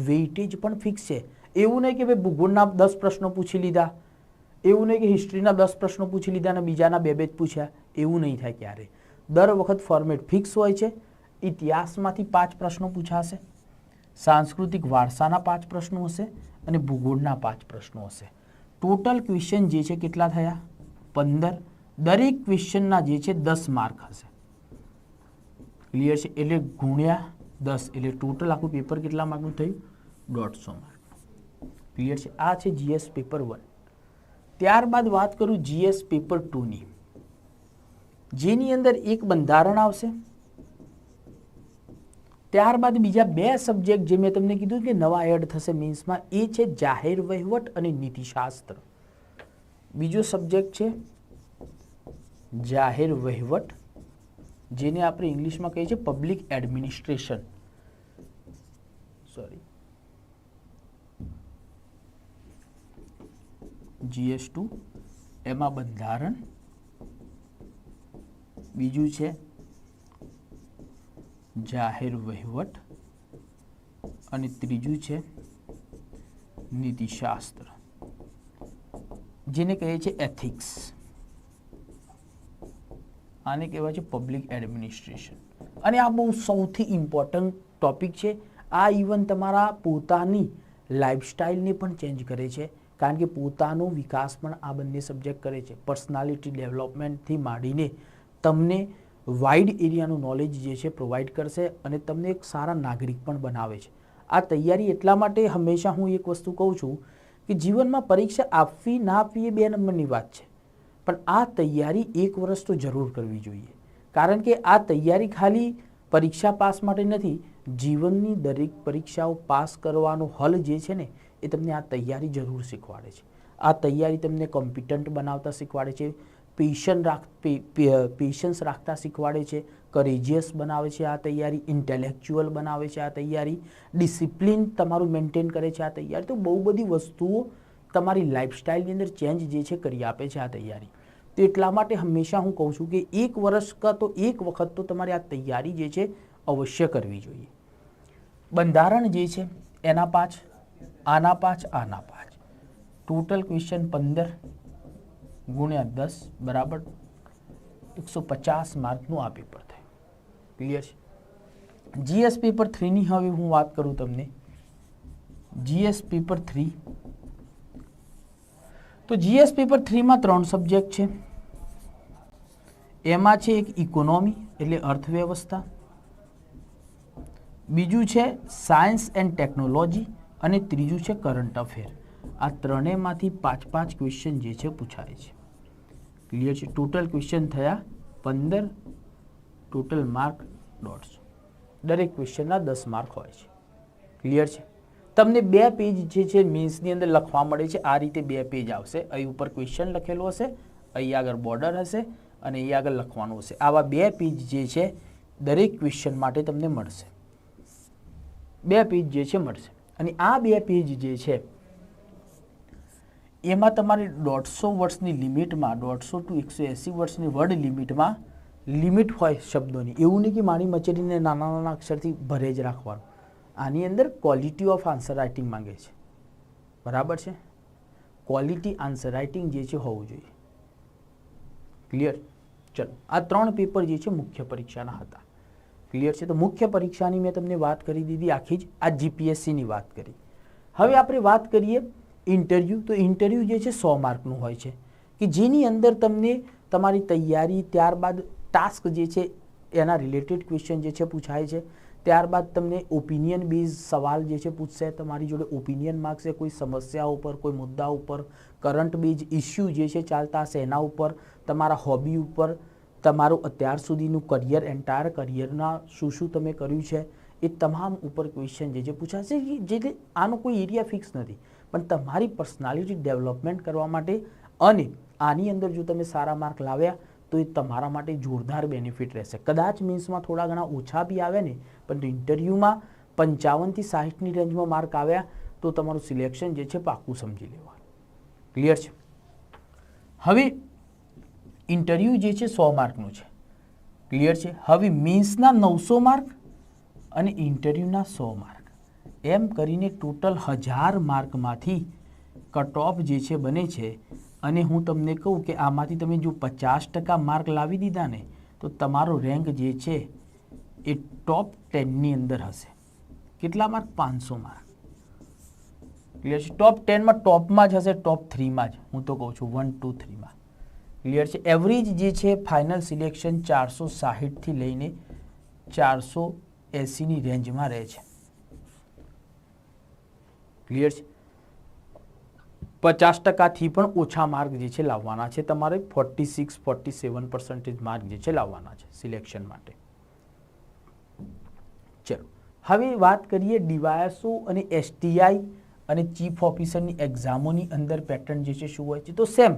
વેઇટેજ પણ ફિક્સ છે. એવું નહીં કે ભાઈ ભૂગોળના 10 પ્રશ્નો પૂછી લીધા, એવું નહીં કે હિસ્ટ્રીના 10 પ્રશ્નો પૂછી લીધા અને બીજાના 2 જ પૂછ્યા, એવું નહીં થાય ક્યારે. દર વખત ફોર્મેટ ફિક્સ હોય છે. ઇતિહાસમાંથી 5 પ્રશ્નો પૂછાશે, સાંસ્કૃતિક વારસાના 5 પ્રશ્નો હશે, અને ભૂગોળના 5 પ્રશ્નો હશે. ટોટલ ક્વેશ્ચન જે છે કેટલા થયા? 15. દરેક ક્વેશ્ચનના જે છે 10 માર્ક હશે. ક્લિયર છે? એટલે ગુણ્યા 10 એટલે ટોટલ આખું પેપર કેટલા માર્કનું થયું? 150 માર્ક. ક્લિયર છે? આ છે જીએસ પેપર 1. ત્યારબાદ વાત કરું જીએસ પેપર 2ની, જેની અંદર એક બંધારણ આવશે. ત્યારબાદ બીજા 2 સબ્જેક્ટ જે મેં તમને કીધું કે નવા એડ થશે મીન્સમાં, એ છે જાહેર વહીવટ અને નીતિશાસ્ત્ર. બીજો સબ્જેક્ટ છે જાહેર વહીવટ, જેને આપણે ઇંગ્લિશમાં કહીએ છીએ પબ્લિક એડમિનિસ્ટ્રેશન. GS2 એમાં બંધારણ, બીજું છે જાહેર વહીવટ અને ત્રીજું છે નીતિશાસ્ત્ર, જેને કહીએ છીએ એથિક્સ. આને કહેવાય છે પબ્લિક એડમિનિસ્ટ્રેશન. અને આ બહુ સૌથી ઇમ્પોર્ટન્ટ ટોપિક છે. આ ઇવન તમારા પોતાની લાઈફસ્ટાઈલને પણ ચેન્જ કરે છે, કારણ કે પોતાનો વિકાસ પણ આ બંને સબ્જેક્ટ કરે છે. પર્સનાલિટી ડેવલપમેન્ટથી માંડીને તમને વાઇડ એરિયાનું નોલેજ જે છે પ્રોવાઈડ કરશે અને તમને એક સારા નાગરિક પણ બનાવે છે. આ તૈયારી એટલા માટે હંમેશા હું એક વસ્તુ કહું છું કે જીવનમાં પરીક્ષા આપવી ના આપવી એ 2 નંબરની વાત છે, પણ આ તૈયારી 1 વર્ષ તો જરૂર કરવી જોઈએ. કારણ કે આ તૈયારી ખાલી પરીક્ષા પાસ માટે નથી, જીવનની દરેક પરીક્ષાઓ પાસ કરવાનો હલ જે છે ને એ તમને આ તૈયારી જરૂર શીખવાડે છે. આ તૈયારી તમને કોમ્પિટન્ટ બનાવતા શીખવાડે છે, પેશન્સ રાખતા શીખવાડે છે, કરેજિયસ બનાવે છે આ તૈયારી, ઇન્ટેલેક્ચ્યુઅલ બનાવે છે આ તૈયારી, ડિસિપ્લિન તમારું મેન્ટેન કરે છે આ તૈયારી. તો બહુ બધી વસ્તુઓ તમારી લાઈફસ્ટાઈલની અંદર ચેન્જ જે છે કરી આપે છે આ તૈયારી. તો એટલા માટે હંમેશા હું કહું છું કે 1 વર્ષ તો 1 વખત તો તમારે આ તૈયારી જે છે અવશ્ય કરવી જોઈએ. બંધારણ જે છે એના 5, આના 5, આના 5, ટોટલ ક્વેશ્ચન 15 × 10 બરાબર 150 માર્કનું આ પેપર થાય. ક્લિયર છે? જીએસ પેપર 3ની હવે હું વાત કરું તમને. જીએસ પેપર 3, તો જીએસ પેપર 3માં 3 સબ્જેક્ટ છે. એમાં છે એક ઇકોનોમી એટલે અર્થવ્યવસ્થા, બીજું છે સાયન્સ એન્ડ ટેકનોલોજી અને ત્રીજું છે કરંટ અફેર. આ ત્રણેયમાંથી 5-5 ક્વેશ્ચન જે છે પૂછાય છે. ક્લિયર છે? ટોટલ ક્વેશ્ચન થયા 15, ટોટલ માર્ક 150. દરેક ક્વેશ્ચનના 10 માર્ક હોય છે. ક્લિયર છે? તમને 2 પેજ જે છે મીન્સની અંદર લખવા મળે છે. આ રીતે 2 પેજ આવશે. અહીં ઉપર ક્વેશ્ચન લખેલું હશે, અહીં આગળ બોર્ડર હશે અને અહીં આગળ લખવાનું હશે. આવા 2 પેજ જે છે દરેક ક્વેશ્ચન માટે તમને મળશે. 2 પેજ જે છે મળશે. અને આ 2 પેજ જે છે એમાં તમારે 150 વર્ષની લિમિટમાં, 150 to 180 વર્ષની વર્ડ લિમિટમાં લિમિટ હોય શબ્દોની. એવું નહીં કે મારી મચેડીને નાના નાના અક્ષરથી ભરે જ રાખવાનું. આની અંદર ક્વોલિટી ઓફ આન્સર રાઇટિંગ માંગે છે. બરાબર છે? ક્વોલિટી આન્સર રાઇટિંગ જે છે હોવું જોઈએ. ક્લિયર? ચલો, આ 3 પેપર જે છે મુખ્ય પરીક્ષાના હતા. ક્લિયર છે? તો મુખ્ય પરીક્ષાની મેં તમને વાત કરી દીધી આખી જ. આ જીપીએસસીની વાત કરી. હવે આપણે વાત કરીએ ઇન્ટરવ્યૂ. તો ઇન્ટરવ્યૂ જે છે 100 માર્કનું હોય છે, કે જેની અંદર તમને તમારી તૈયારી, ત્યારબાદ ટાસ્ક જે છે એના રિલેટેડ ક્વેશ્ચન જે છે પૂછાય છે. ત્યારબાદ તમને ઓપિનિયન બેઝ સવાલ જે છે પૂછશે. તમારી જોડે ઓપિનિયન માગશે કોઈ સમસ્યા ઉપર, કોઈ મુદ્દા ઉપર, કરંટ બેઝ ઇસ્યુ જે છે ચાલતા હશે એના ઉપર, તમારા હોબી ઉપર, તમારું અત્યાર સુધીનું કરિયર, એન્ટાયર કરિયરના શું તમે કર્યું છે એ તમામ ઉપર ક્વેશ્ચન જે પૂછાશે. જે આનો કોઈ એરિયા ફિક્સ નથી, પણ તમારી પર્સનાલિટી ડેવલપમેન્ટ કરવા માટે અને આની અંદર જો તમે સારા માર્ક લાવ્યા તો એ તમારા માટે જોરદાર બેનિફિટ રહેશે. કદાચ મીન્સમાં થોડા ઘણા ઓછા બી આવે ને, પણ ઇન્ટરવ્યૂમાં 55 થી 60ની રેન્જમાં માર્ક આવ્યા તો તમારું સિલેક્શન જે છે પાક્કું સમજી લેવાનું. ક્લિયર છે? હવે ઇન્ટરવ્યૂ જે છે 100 માર્કનું છે. ક્લિયર છે? હવે મીન્સના 900 માર્ક અને ઇન્ટરવ્યૂના 100 માર્ક, એમ કરીને ટોટલ 1000 માર્કમાંથી કટ ઓફ જે છે બને છે. અને હું તમને કહું કે આમાંથી તમે જો 50% માર્ક લાવી દીધા ને તો તમારો રેન્ક જે છે એ ટોપ 10ની અંદર હશે. કેટલા માર્ક? 500 માર્ક. ક્લિયર છે? ટોપ 10માં ટોપમાં જ હશે, ટોપ 3માં જ હું તો કહું છું, 1, 2, 3માં. ક્લિયર છે? એવરેજ જે છે ફાઇનલ સિલેક્શન 460થી લઈને 480ની રેન્જમાં રહે છે. ક્લિયર છે? 50%થી પણ ઓછા માર્ક જે છે લાવવાના છે તમારે 46-47% માર્ક જે છે લાવવાના છે સિલેક્શન માટે. ચલો હવે વાત કરીએ ડીવાયએસઓ અને એસટીઆઈ અને ચીફ ઓફિસરની એક્ઝામોની અંદર પેટર્ન જે છે શું હોય છે. તો સેમ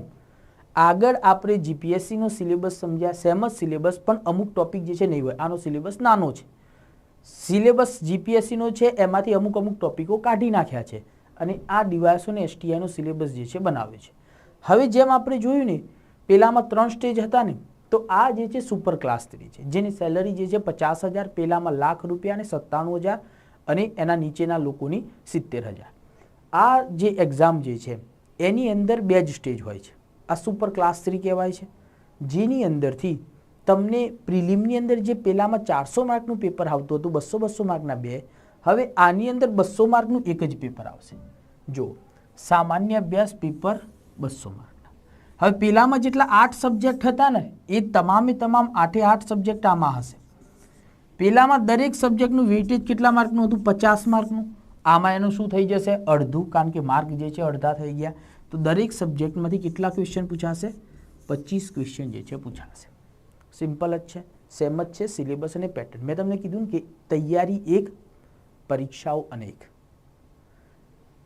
આગળ આપણે જીપીએસસીનો સિલેબસ સમજ્યા, સેમ જ સિલેબસ પણ અમુક ટોપિક જે છે નહીં હોય. આનો સિલેબસ નાનો છે, સિલેબસ જીપીએસસીનો છે એમાંથી અમુક ટોપિકો કાઢી નાખ્યા છે અને આ ડીવાયએસઓ અને એસટીઆઈનો સિલેબસ જે છે બનાવે છે. હવે જેમ આપણે જોયું ને પેલામાં 3 સ્ટેજ હતા ને, તો આ જે છે સુપર ક્લાસ 3 છે જેની સેલરી જે છે 50,000, પેલામાં ₹1,00,000 અને 97,000 અને એના નીચેના લોકોની 70,000. આ જે એક્ઝામ જે છે એની અંદર 2 જ સ્ટેજ હોય છે. આ સુપર ક્લાસ 3 કહેવાય છે, જેની અંદરથી તમને પ્રિલિમની અંદર જે પેલામાં 400 માર્કનું પેપર આવતું હતું, 200 માર્કના 2, હવે આની અંદર 200 માર્કનું એક જ પેપર આવશે. જો સામાન્ય અભ્યાસ પેપર 200 માર્કના. હવે પેલામાં જેટલા 8 સબ્જેક્ટ હતા ને એ તમામે તમામ 8 સબ્જેક્ટ આમાં હશે. પેલામાં દરેક સબ્જેક્ટનું વેઇટેજ કેટલા માર્કનું હતું? 50 માર્કનું. આમાં એનું શું થઈ જશે? અડધું, કારણ કે માર્ક જે છે અડધા થઈ ગયા. તો દરેક સબ્જેક્ટમાંથી કેટલા ક્વેશ્ચન પૂછાશે? 25 ક્વેશ્ચન જે છે પૂછાશે. સિમ્પલ જ છે, સેમ જ છે સિલેબસ અને પેટર્ન. મેં તમને કીધું ને કે તૈયારી એક, પરીક્ષાઓ અનેક.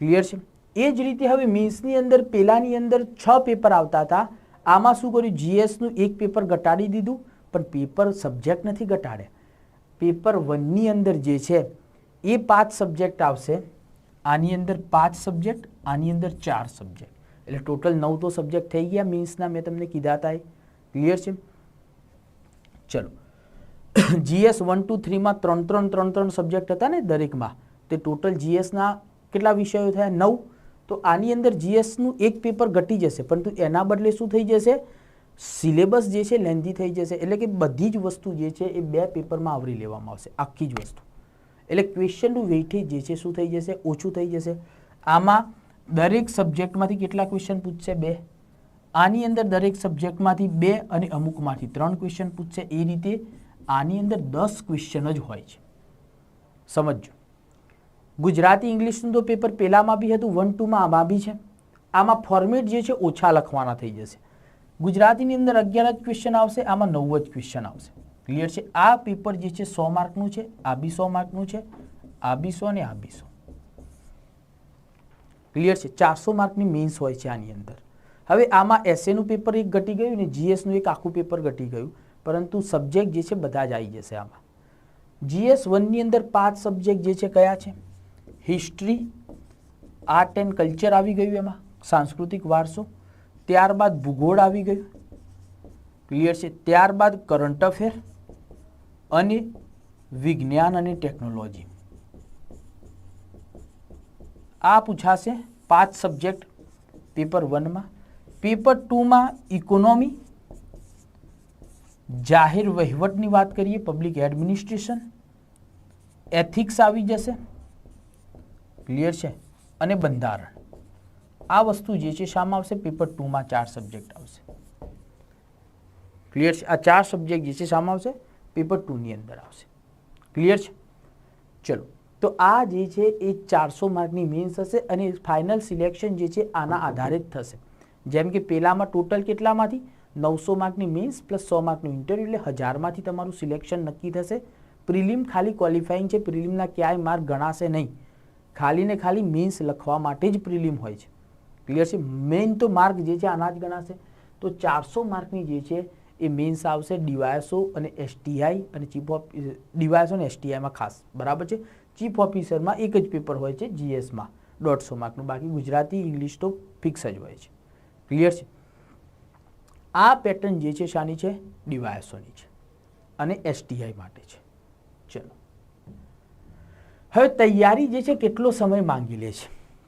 ક્લિયર છે? એ જ રીતે હવે મેન્સની અંદર પેલાની અંદર 6 પેપર આવતા હતા. આમાં શું કર્યું? જીએસનું એક પેપર ઘટાડી દીધું, પણ પેપર સબ્જેક્ટ નથી ઘટાડ્યા. પેપર 1ની અંદર જે છે એ 5 સબ્જેક્ટ આવશે, આની અંદર 5 સબ્જેક્ટ, આની અંદર 4 સબ્જેક્ટ, એટલે ટોટલ 9 તો સબ્જેક્ટ થઈ ગયા મેન્સના, મેં તમને કીધા હતા. ક્લિયર છે? ચલો જીએસ 1, 2, 3માં 3 સબ્જેક્ટ હતા ને દરેકમાં, તે ટોટલ જીએસના કેટલા વિષયો થયા? 9. તો આની અંદર જીએસનું એક પેપર ઘટી જશે, પરંતુ એના બદલે શું થઈ જશે? સિલેબસ જે છે લેન્ધી થઈ જશે, એટલે કે બધી જ વસ્તુ જે છે એ 2 પેપરમાં આવરી લેવામાં આવશે, આખી જ વસ્તુ. એટલે ક્વેશ્ચનનું વેઇટેજ જે છે શું થઈ જશે? ઓછું થઈ જશે. આમાં દરેક સબ્જેક્ટમાંથી કેટલા ક્વેશ્ચન પૂછશે? 2. આની અંદર દરેક સબ્જેક્ટમાંથી 2 અને અમુકમાંથી 3 ક્વેશ્ચન પૂછશે. એ રીતે આની અંદર 10 ક્વેશ્ચન જ હોય છે. સમજો. ગુજરાતી ઇંગ્લિશનું તો પેપર પહેલામાં બી હતું, 1, 2માં આમાં બી છે. આમાં ફોર્મેટ જે છે ઓછા લખવાના થઈ જશે. ગુજરાતીની અંદર 11 જ ક્વેશ્ચન આવશે, આમાં 9 જ ક્વેશ્ચન આવશે. ક્લિયર છે? આ પેપર જે છે 100 માર્કનું છે, આ બી 100 માર્કનું છે, આ બી 100 અને આ બી 100. ક્લિયર છે? 400 માર્કની મેન્સ હોય છે આની અંદર. હવે આમાં એસએનું પેપર એક ઘટી ગયું ને જીએસનું એક આખું પેપર ઘટી ગયું, પરંતુ સબ્જેક્ટ જે છે બધા જ આવી જશે આમાં. જીએસ 1ની અંદર 5 સબ્જેક્ટ જે છે કયા છે? હિસ્ટ્રી, આર્ટ એન્ડ કલ્ચર આવી ગયું, એમાં સાંસ્કૃતિક વારસો. ત્યારબાદ ભૂગોળ આવી ગયું. ક્લિયર છે? ત્યારબાદ કરંટ અફેર અને વિજ્ઞાન અને ટેકનોલોજી. આ પૂછાશે 5 સબ્જેક્ટ પેપર 1માં. પેપર 2માં ઇકોનોમી, જાહેર વહીવટની વાત કરીએ, પબ્લિક એડમિનિસ્ટ્રેશન, એથિક્સ આવી જશે. ક્લિયર છે? અને બંધારણ. આ વસ્તુ જે છે શામાં આવશે? પેપર 2માં 4 સબ્જેક્ટ આવશે. ક્લિયર છે? આ 4 સબ્જેક્ટ જે છે શામાં આવશે? પેપર 2ની અંદર આવશે. ક્લિયર છે? ચલો, તો આ જે છે એ 400 માર્કની મેન્સ હશે અને ફાઇનલ સિલેક્શન જે છે આના આધારે જ થશે. જેમ કે પહેલામાં ટોટલ કેટલામાંથી? 900 માર્કની મેન્સ પ્લસ 100 માર્કનું ઇન્ટરવ્યુ, એટલે 1000માંથી તમારું સિલેક્શન નક્કી થશે. પ્રિલિમ ખાલી ક્વોલિફાઈંગ છે, પ્રિલિમના ક્યાંય માર્ક ગણાશે નહીં. ખાલી ને ખાલી મેન્સ લખવા માટે જ પ્રિલિમ હોય છે. ક્લિયર છે? મેઇન તો માર્ક જે છે આના જ ગણાશે. તો 400 માર્કની જે છે એ મેન્સ આવશે ડીવાયએસઓ અને એસટીઆઈ અને ચીફ ઓફ ડીવાયએસઓ અને એસટીઆઈમાં ખાસ. બરાબર છે? ચીફ ઓફિસરમાં એક જ પેપર હોય છે, જીએસમાં 150 માર્કનું, બાકી ગુજરાતી ઇંગ્લિશ તો ફિક્સ જ હોય છે. ક્લિયર છે? આ પેટર્ન જે છે શાની છે? ડીવાયએસઓની છે અને એસટીઆઈ માટે છે. ચલો, હવે તૈયારી જે છે કેટલો સમય માંગી લે છે?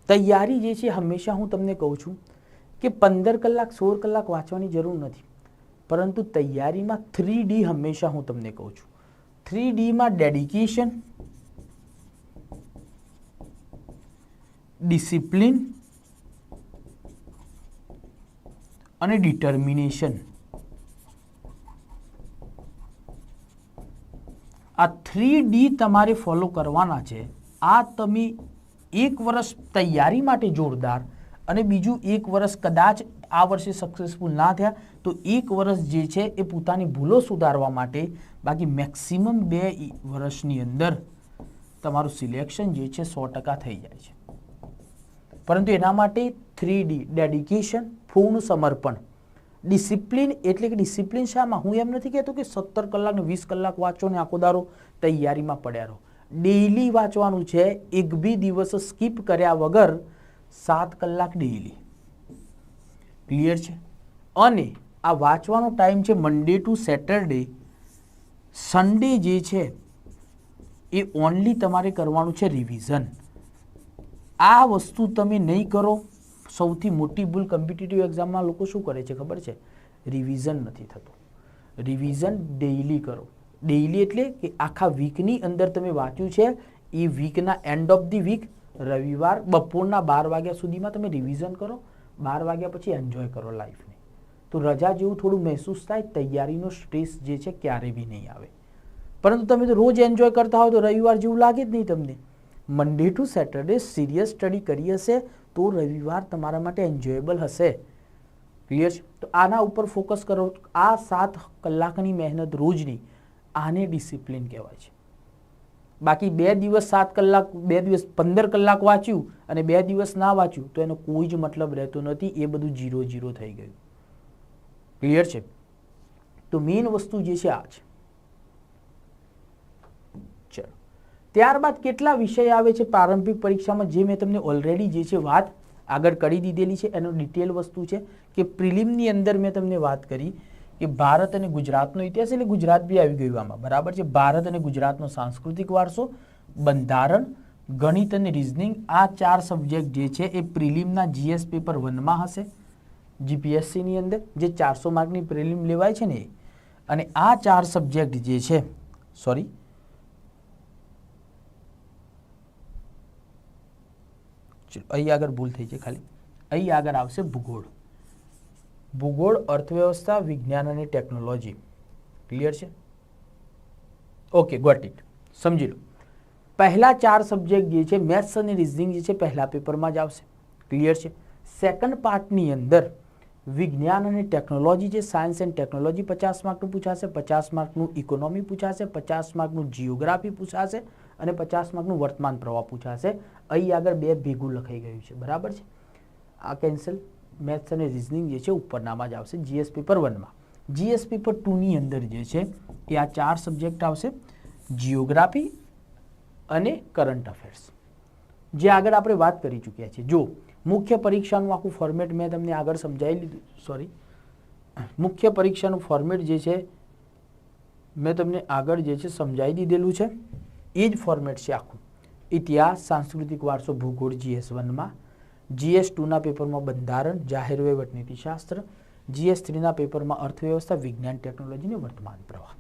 તૈયારી જે છે હંમેશા હું તમને કહું છું કે 15 કલાક 16 કલાક વાંચવાની જરૂર નથી, પરંતુ તૈયારીમાં 3D હંમેશા હું તમને કહું છું. 3Dમાં ડેડિકેશન, ડિસિપ્લિન અને ડિટર્મિનેશન. આ 3D તમારે ફોલો કરવાના છે. આ તમે 1 વર્ષ તૈયારી માટે જોરદાર અને બીજું 1 વર્ષ કદાચ આ વર્ષે સક્સેસફુલ ના થયા તો 1 વર્ષ જે છે એ પોતાની ભૂલો સુધારવા માટે, બાકી મેક્સિમમ 2 વર્ષની અંદર તમારું સિલેક્શન જે છે 100% થઈ જાય છે. પરંતુ એના માટે 3D ડેડિકેશન, પૂર્ણ સમર્પણ, ડિસિપ્લિન. એટલે કે ડિસિપ્લિન શામાં? હું એમ નથી કહેતો કે 17 કલાક ને 20 કલાક વાંચો ને આખો દારો તૈયારીમાં પડ્યા રહો. ડેઈલી વાંચવાનું છે, એક બી દિવસ સ્કીપ કર્યા વગર 7 કલાક ડેઈલી. ક્લિયર છે? અને આ વાંચવાનો ટાઈમ છે મંડે ટુ સેટરડે. સન્ડે જે છે એ ઓનલી તમારે કરવાનું છે રિવિઝન. આ વસ્તુ તમે નહીં કરો, સૌથી મોટી ભૂલ કોમ્પિટિટિવ એક્ઝામમાં લોકો શું કરે છે ખબર છે? રિવિઝન નથી થતું. રિવિઝન ડેઈલી કરો. ડેઈલી એટલે કે આખા વીકની અંદર તમે વાંચ્યું છે એ વીકના એન્ડ ઓફ ધી વીક રવિવાર બપોરના 12 વાગ્યા સુધીમાં તમે રિવિઝન કરો. 12 વાગ્યા પછી એન્જોય કરો લાઈફને. તો રજા જેવું થોડું મહેસૂસ થાય, તૈયારીનો સ્ટ્રેસ જે છે ક્યારે બી નહીં આવે. પરંતુ તમે તો રોજ એન્જોય કરતા હોય તો રવિવાર જેવું લાગે જ નહીં તમને. Monday to Saturday serious study કરી હશે તો રવિવાર તમારા માટે એન્જોયેબલ હશે. ક્લિયર છે? તો આના ઉપર ફોકસ કરો. આ 7 કલાકની મહેનત રોજની, આને ડિસિપ્લિન કહેવાય છે. બાકી 2 દિવસ 7 કલાક, 2 દિવસ 15 કલાક વાંચ્યું અને 2 દિવસ ના વાંચ્યું તો એનો કોઈ જ મતલબ રહેતો નથી. એ બધું 0-0 થઈ ગયું. ક્લિયર છે? તો મેઇન વસ્તુ જે છે આ છે. ચલો, ત્યારબાદ કેટલા વિષય આવે છે પ્રારંભિક પરીક્ષામાં, જે મેં તમને ઓલરેડી જે છે વાત આગળ કરી દીધેલી છે. એનો ડિટેલ વસ્તુ છે કે પ્રિલિમની અંદર મેં તમને વાત કરી કે ભારત અને ગુજરાતનો ઇતિહાસ, એટલે ગુજરાત બી આવી ગયું આમાં, બરાબર છે. ભારત અને ગુજરાતનો સાંસ્કૃતિક વારસો, બંધારણ, ગણિત અને રિઝનિંગ, આ 4 સબ્જેક્ટ જે છે એ પ્રિલિમના GS પેપર 1માં હશે, GPSCની અંદર જે 400 માર્કની પ્રિલિમ લેવાય છે ને. અને આ 4 સબ્જેક્ટ જે છે, સોરી, અહીં આગળ ભૂલ થઈ છે ખાલી, અહીં આગળ આવશે ભૂગોળ. ભૂગોળ, અર્થવ્યવસ્થા, વિજ્ઞાન અને ટેકનોલોજી. ક્લિયર છે? Okay, got it. સમજી લો. પહેલા 4 સબ્જેક્ટ જે છે, મેથ્સ અને રિઝનિંગ જે છે પહેલા પેપરમાં જ આવશે. ક્લિયર છે? સેકન્ડ પાર્ટની અંદર વિજ્ઞાન અને ટેકનોલોજી છે, સાયન્સ એન્ડ ટેકનોલોજી 50 માર્કનું પૂછાશે, 50 માર્કનું ઇકોનોમી પૂછાશે, 50 માર્કનું જીઓગ્રાફી પૂછાશે અને 50 માર્કનું વર્તમાન પ્રવાહ પૂછાશે. અહીં આગળ 2 ભેગું લખાઈ ગયું છે, બરાબર છે. આ કેન્સલ. મેથ્સ અને રિઝનિંગ જે છે ઉપરનામાં જ આવશે GS પેપર 1માં. GS પેપર 2ની અંદર જે છે એ આ 4 સબ્જેક્ટ આવશે, જીઓગ્રાફી અને કરંટ અફેર્સ, જે આગળ આપણે વાત કરી ચૂક્યા છીએ. જો મુખ્ય પરીક્ષાનું આખું ફોર્મેટ મેં તમને આગળ સમજાવી લીધું, સોરી, મુખ્ય પરીક્ષાનું ફોર્મેટ જે છે મેં તમને આગળ જે છે સમજાવી દીધેલું છે. એ જ ફોર્મેટ છે આખું. ઇતિહાસ, સાંસ્કૃતિક વારસો, ભૂગોળ GS 1માં, GS 2ના પેપરમાં બંધારણ, જાહેર વહીવટ, નીતિશાસ્ત્ર, GS 3ના પેપરમાં અર્થવ્યવસ્થા, વિજ્ઞાન, ટેકનોલોજી અને વર્તમાન પ્રવાહ.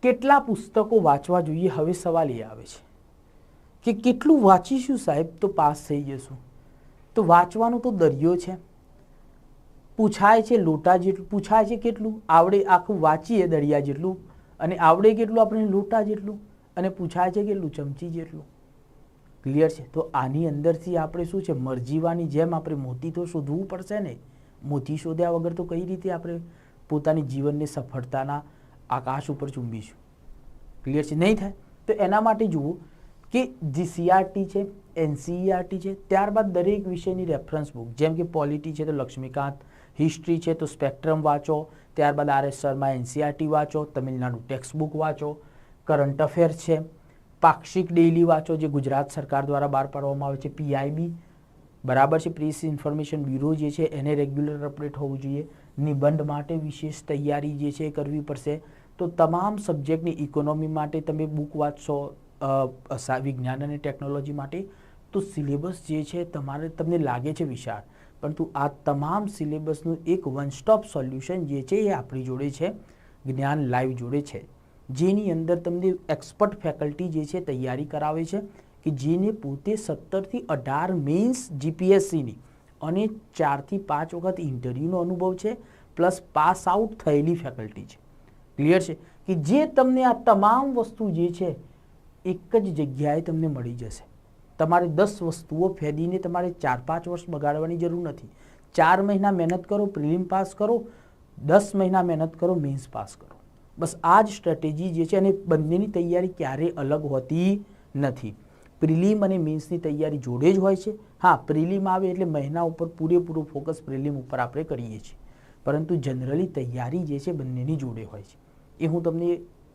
કેટલા પુસ્તકો વાંચવા જોઈએ? હવે સવાલ એ આવે છે કે કેટલું વાંચીશું સાહેબ તો પાસ થઈ જશું? તો વાંચવાનું તો દરિયો છે. પૂછાય છે લોટા જેટલું, પૂછાય છે કેટલું આવડે, આખું વાંચીએ દરિયા જેટલું, અને આવડે કેટલું આપણે લોટા જેટલું, અને પૂછાય છે કેટલું ચમચી જેટલું. ક્લિયર છે? તો આની અંદરથી આપણે શું છે, મરજીવાની જેમ આપણે મોતી તો શોધવું પડશે ને. મોતી શોધ્યા વગર તો કઈ રીતે આપણે પોતાની જીવનને સફળતાના આકાશ ઉપર ચૂંબીશું? ક્લિયર છે? નહીં થાય. તો એના માટે જુઓ કે જે CRT છે, NCERT છે, ત્યારબાદ દરેક વિષયની રેફરન્સ બુક, જેમ કે પોલિટી છે તો લક્ષ્મીકાંત, હિસ્ટ્રી છે તો સ્પેક્ટ્રમ વાંચો, ત્યારબાદ RS શર્મા NCERT વાંચો, તમિલનાડુ ટેક્સ્ટ બુક વાંચો, કરંટ અફેર છે, પાક્ષિક ડેઇલી વાંચો જે ગુજરાત સરકાર દ્વારા બહાર પાડવામાં આવે છે, PIB, બરાબર છે, પ્રેસ ઇન્ફોર્મેશન બ્યુરો જે છે એને રેગ્યુલર અપડેટ હોવું જોઈએ. નિબંધ માટે વિશેષ તૈયારી જે છે એ કરવી પડશે. તો તમામ સબ્જેક્ટની, ઇકોનોમી માટે તમે બુક વાંચશો, વિજ્ઞાન અને ટેકનોલોજી માટે, તો સિલેબસ જે છે તમારે, તમને લાગે છે વિશાળ, પરંતુ આ તમામ સિલેબસનું એક વન સ્ટોપ સોલ્યુશન જે છે એ આપણી જોડે છે, જ્ઞાન લાઈવ જોડે છે, જેની અંદર તમને એક્સપર્ટ ફેકલ્ટી જે છે તૈયારી કરાવે છે, કે જેને પોતે 17 થી 18 મેઇન્સ GPSCની અને 4 થી 5 વખત ઇન્ટરવ્યૂનો અનુભવ છે, પ્લસ પાસ આઉટ થયેલી ફેકલ્ટી છે. ક્લિયર છે? કે જે તમને આ તમામ વસ્તુ જે છે એક જ જગ્યાએ તમને મળી જશે. તમારે 10 વસ્તુઓ ફેદીને તમારે 4-5 વર્ષ બગાડવાની જરૂર નથી. 4 મહિના મહેનત કરો, પ્રિલિમ પાસ કરો, 10 મહિના મહેનત કરો, મેન્સ પાસ કરો. બસ આ જ સ્ટ્રેટેજી જે છે, અને બંનેની તૈયારી ક્યારેય અલગ હોતી નથી. પ્રિલિમ અને મેન્સની તૈયારી જોડે જ હોય છે. હા, પ્રિલિમ આવે એટલે મહિના ઉપર પૂરેપૂરું ફોકસ પ્રિલિમ ઉપર આપણે કરીએ છીએ, પરંતુ જનરલી તૈયારી જે છે બંનેની જોડે હોય છે. એ હું તમને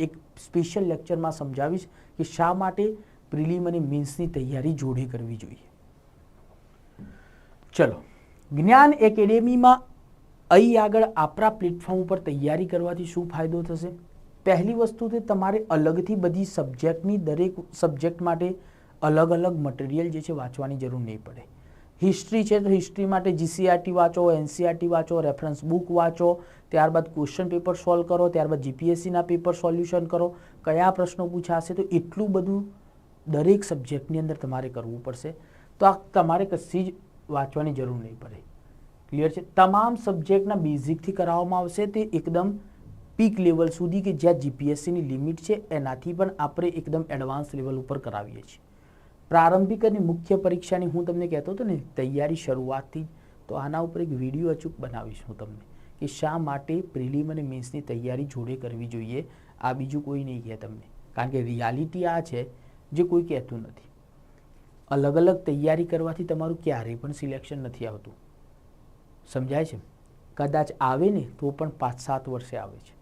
એક સ્પેશિયલ લેક્ચરમાં સમજાવીશ કે શા માટે પ્રિલિમ અને મેન્સની તૈયારી જોડે કરવી જોઈએ. ચલો, જ્ઞાન એકેડેમીમાં અહીં આગળ આપણા પ્લેટફોર્મ ઉપર તૈયારી કરવાથી શું ફાયદો થશે? પહેલી વસ્તુ તો તમારે અલગથી બધી સબ્જેક્ટની દરેક સબ્જેક્ટ માટે અલગ અલગ મટીરિયલ જે છે વાંચવાની જરૂર નહીં પડે. હિસ્ટ્રી છે તો હિસ્ટ્રી માટે જીસીઆરટી વાંચો, એનસીઆરટી વાંચો, રેફરન્સ બુક વાંચો, ત્યારબાદ ક્વેશ્ચન પેપર સોલ્વ કરો, ત્યારબાદ જીપીએસસીના પેપર સોલ્યુશન કરો, કયા પ્રશ્નો પૂછાશે, તો એટલું બધું દરેક સબ્જેક્ટની અંદર તમારે કરવું પડશે. તો આ તમારે કશી જ વાંચવાની જરૂર નહીં પડે. ક્લિયર છે? તમામ સબ્જેક્ટના બેઝિકથી કરાવવામાં આવશે, તે એકદમ પીક લેવલ સુધી કે જ્યાં જીપીએસસીની લિમિટ છે એનાથી પણ આપણે એકદમ એડવાન્સ લેવલ ઉપર કરાવીએ છીએ. પ્રારંભિક અને મુખ્ય પરીક્ષાની હું તમને કહેતો હતો ને તૈયારી શરૂઆતથી, તો આના ઉપર એક વિડીયો અચૂક બનાવીશ હું તમને કે શા માટે પ્રિલિમ અને મેન્સની તૈયારી જોડે કરવી જોઈએ. આ બીજું કોઈ નહીં કહે તમને, કારણ કે રિયાલિટી આ છે જે કોઈ કહેતું નથી. અલગ અલગ તૈયારી કરવાથી તમારું ક્યારેય પણ સિલેક્શન નથી આવતું. સમજાય છે? કદાચ આવે ને તો પણ 5-7 વર્ષે આવે છે.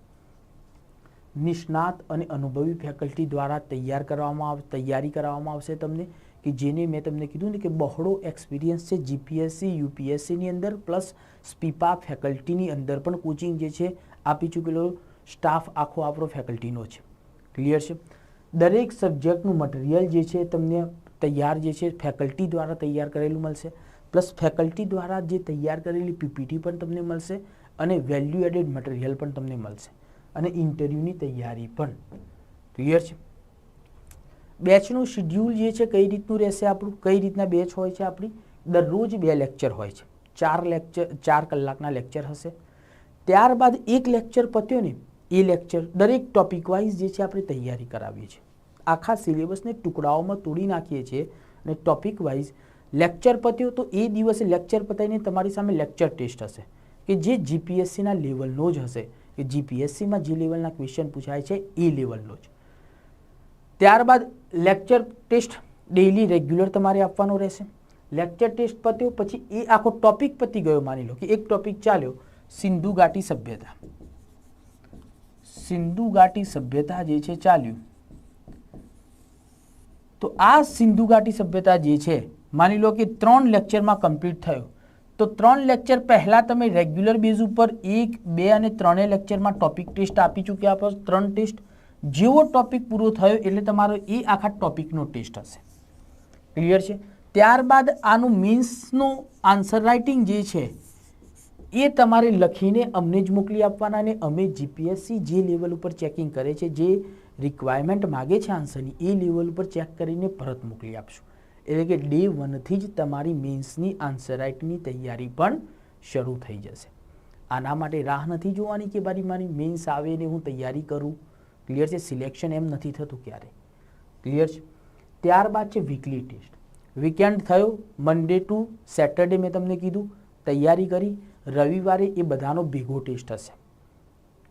નિષ્ણાત અને અનુભવી ફેકલ્ટી દ્વારા તૈયારી કરવામાં આવશે તમને, કે જેને મેં તમને કીધું ને કે બહોળો એક્સપિરિયન્સ છે જીપીએસસી યુપીએસસીની અંદર, પ્લસ સ્પીપા ફેકલ્ટીની અંદર પણ કોચિંગ જે છે આપી ચૂકેલો સ્ટાફ આખો આપણો ફેકલ્ટીનો છે. ક્લિયર છે? દરેક સબ્જેક્ટનું મટીરિયલ જે છે તમને તૈયાર જે છે ફેકલ્ટી દ્વારા તૈયાર કરેલું મળશે, પ્લસ ફેકલ્ટી દ્વારા જે તૈયાર કરેલી પીપીટી પણ તમને મળશે, અને વેલ્યુ એડેડ મટીરિયલ પણ તમને મળશે, અને ઇન્ટરવ્યૂની તૈયારી પણ. ક્લિયર છે? બેચનું શિડ્યુલ જે છે કઈ રીતનું રહેશે આપણું, કઈ રીતના બેચ હોય છે આપણી? દરરોજ 2 લેક્ચર હોય છે, 4 કલાકના લેક્ચર હશે. ત્યારબાદ એક લેક્ચર પત્યો ને એ લેક્ચર દરેક ટોપિક વાઇઝ જે છે આપણે તૈયારી કરાવીએ છીએ. આખા સિલેબસને ટુકડાઓમાં તોડી નાખીએ છીએ અને ટોપિક વાઇઝ લેક્ચર પત્યો તો એ દિવસે લેક્ચર પતાવીને તમારી સામે લેક્ચર ટેસ્ટ હશે કે જે જીપીએસસીના લેવલનો જ હશે, કે જીપીએસસીમાં જે લેવલના ક્વેશ્ચન પૂછાય છે એ લેવલનો જ. ત્યારબાદ લેક્ચર ટેસ્ટ ડેઇલી રેગ્યુલર તમારે આપવાનો રહેશે. લેક્ચર ટેસ્ટ પત્યો પછી એ આખો ટોપિક પતી ગયો, માની લો કે એક ટોપિક ચાલ્યો સિંધુ ઘાટી સભ્યતા. સિંધુ ઘાટી સભ્યતા જે છે ચાલ્યું, તો આ સિંધુ ઘાટી સભ્યતા જે છે માની લો કે 3 લેક્ચરમાં કમ્પ્લીટ થયો, તો 3 લેક્ચર પહેલાં તમે રેગ્યુલર બેઝ ઉપર 1, 2 અને 3 લેક્ચરમાં ટોપિક ટેસ્ટ આપી ચૂક્યા છો. 3 ટેસ્ટ જેવો ટોપિક પૂરો થયો એટલે તમારો એ આખા ટોપિકનો ટેસ્ટ હશે. ક્લિયર છે? ત્યારબાદ આનું મીન્સનું આન્સર રાઇટિંગ જે છે એ તમારે લખીને અમને જ મોકલી આપવાના, અને અમે જીપીએસસી જે લેવલ ઉપર ચેકિંગ કરે છે, જે રિક્વાયરમેન્ટ માગે છે આન્સરની, એ લેવલ ઉપર ચેક કરીને પરત મોકલી આપશું. એટલે કે ડે 1થી જ તમારી મેન્સની આન્સર રાઇટની તૈયારી પણ શરૂ થઈ જશે. આના માટે રાહ નથી જોવાની કે મારી મેન્સ આવે ને હું તૈયારી કરું. ક્લિયર છે? સિલેક્શન એમ નથી થતું ક્યારે. ક્લિયર છે? ત્યારબાદ છે વીકલી ટેસ્ટ. વીકેન્ડ થયો, મંડે ટુ સેટરડે મેં તમને કીધું તૈયારી કરી, રવિવારે એ બધાનો ભેગો ટેસ્ટ હશે.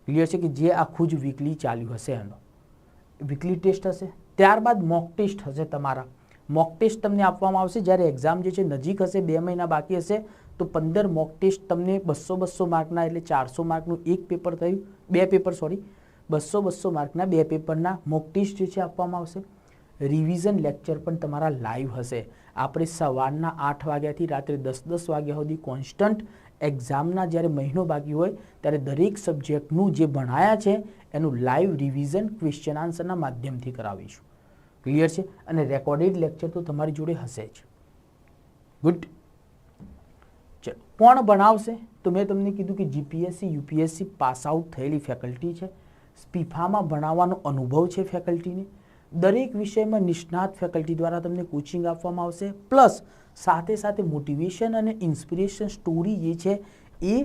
ક્લિયર છે? કે જે આખું જ વીકલી ચાલ્યું હશે એનો વીકલી ટેસ્ટ હશે. ત્યારબાદ મોક ટેસ્ટ હશે તમારા. મોક ટેસ્ટ તમને આપવામાં આવશે જ્યારે એક્ઝામ જે છે નજીક હશે, 2 મહિના બાકી હશે, તો 15 મોક ટેસ્ટ તમને 200 માર્કના, એટલે 400 માર્કનું એક પેપર થયું, 2 પેપર 200 માર્કના 2 પેપરના મોક ટેસ્ટ જે છે આપવામાં આવશે. રિવિઝન લેક્ચર પણ તમારા લાઈવ હશે. આપણે સવારના 8 વાગ્યાથી રાત્રે 10 વાગ્યા સુધી કોન્સ્ટન્ટ એક્ઝામના જ્યારે મહિનો બાકી હોય ત્યારે દરેક સબ્જેક્ટનું જે ભણાયા છે એનું લાઈવ રિવિઝન ક્વેશ્ચન આન્સરના માધ્યમથી કરાવીશું. ક્લિયર છે? અને રેકોર્ડેડ લેક્ચર તો તમારી જોડે હશે જ. ગુડ. ચલો, કોણ ભણાવશે? તો મેં તમને કીધું કે જીપીએસસી યુપીએસસી પાસ આઉટ થયેલી ફેકલ્ટી છે. સ્પીફામાં ભણાવવાનો અનુભવ છે ફેકલ્ટીને. દરેક વિષયમાં નિષ્ણાત ફેકલ્ટી દ્વારા તમને કોચિંગ આપવામાં આવશે, પ્લસ સાથે સાથે મોટિવેશન અને ઇન્સ્પિરેશન સ્ટોરી જે છે એ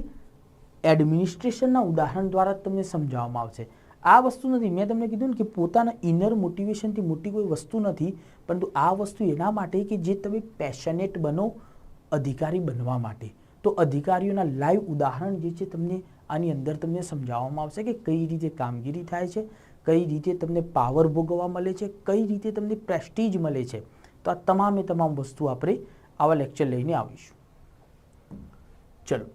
એડમિનિસ્ટ્રેશનના ઉદાહરણ દ્વારા તમને સમજાવવામાં આવશે. આ વસ્તુ નથી, મેં તમને કીધું ને કે પોતાના ઇનર મોટિવેશનથી મોટી કોઈ વસ્તુ નથી, પરંતુ આ વસ્તુ એના માટે કે જે તમે પેશનેટ બનો અધિકારી બનવા માટે. તો અધિકારીઓના લાઈવ ઉદાહરણ જે છે તમને આની અંદર તમને સમજાવવામાં આવશે કે કઈ રીતે કામગીરી થાય છે, કઈ રીતે તમને પાવર ભોગવવા મળે છે, કઈ રીતે તમને પ્રેસ્ટીજ મળે છે. તો આ તમામે તમામ વસ્તુ આપણે આવા લેક્ચર લઈને આવીશું. ચલો,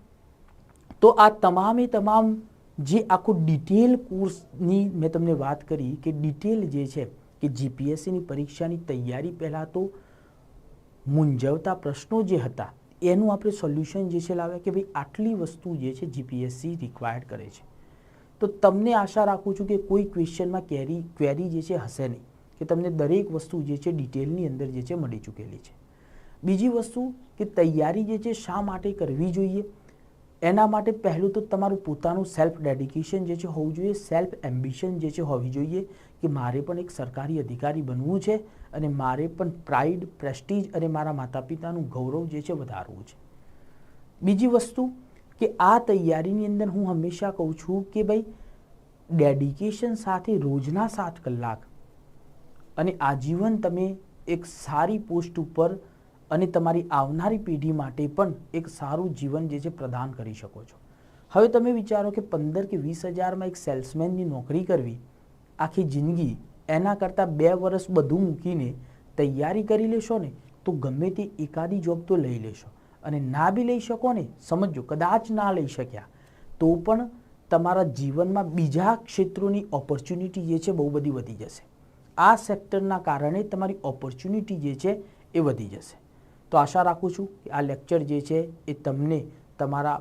તો આ તમામે તમામ જે આખું ડિટેલ કોર્સની મેં તમને વાત કરી કે ડિટેલ જે છે કે જીપીએસસીની પરીક્ષાની તૈયારી પહેલાં તો મૂંઝવતા પ્રશ્નો જે હતા એનું આપણે સોલ્યુશન જે છે લાવ્યા કે ભાઈ આટલી વસ્તુ જે છે જીપીએસસી રિક્વાયર્ડ કરે છે. તો તમને આશા રાખું છું કે કોઈ ક્વેશ્ચનમાં ક્વેરી જે છે હશે નહીં, કે તમને દરેક વસ્તુ જે છે ડિટેલની અંદર જે છે મળી ચૂકેલી છે. બીજી વસ્તુ કે તૈયારી જે છે શા માટે કરવી જોઈએ, એના માટે પહેલું તો તમારું પોતાનું સેલ્ફ ડેડિકેશન જે છે હોવું જોઈએ, સેલ્ફ એમ્બિશન જે છે હોવી જોઈએ કે મારે પણ એક સરકારી અધિકારી બનવું છે અને મારે પણ પ્રાઇડ, પ્રેસ્ટીજ અને મારા માતા પિતાનું ગૌરવ જે છે વધારવું છે. બીજી વસ્તુ કે આ તૈયારીની અંદર હું હંમેશા કહું છું કે ભાઈ ડેડિકેશન સાથે રોજના 7 કલાક અને આજીવન તમે એક સારી પોસ્ટ ઉપર અને તમારી આવનારી પેઢી માટે પણ એક સારું જીવન જે છે પ્રદાન કરી શકો છો. હવે તમે વિચારો કે 15 કે 20 હજારમાં એક સેલ્સમેનની નોકરી કરવી આખી જિંદગી, એના કરતાં 2 વર્ષ બધું મૂકીને તૈયારી કરી લેશો ને તો ગમે તે એકાદી જોબ તો લઈ લેશો, અને ના બી લઈ શકો ને, સમજો કદાચ ના લઈ શક્યા તો પણ તમારા જીવનમાં બીજા ક્ષેત્રોની ઓપોર્ચ્યુનિટી જે છે બહુ બધી વધી જશે. આ સેક્ટરના કારણે તમારી ઓપોર્ચ્યુનિટી જે છે એ વધી જશે. તો આશા રાખું છું કે આ લેક્ચર જે છે એ તમને તમારા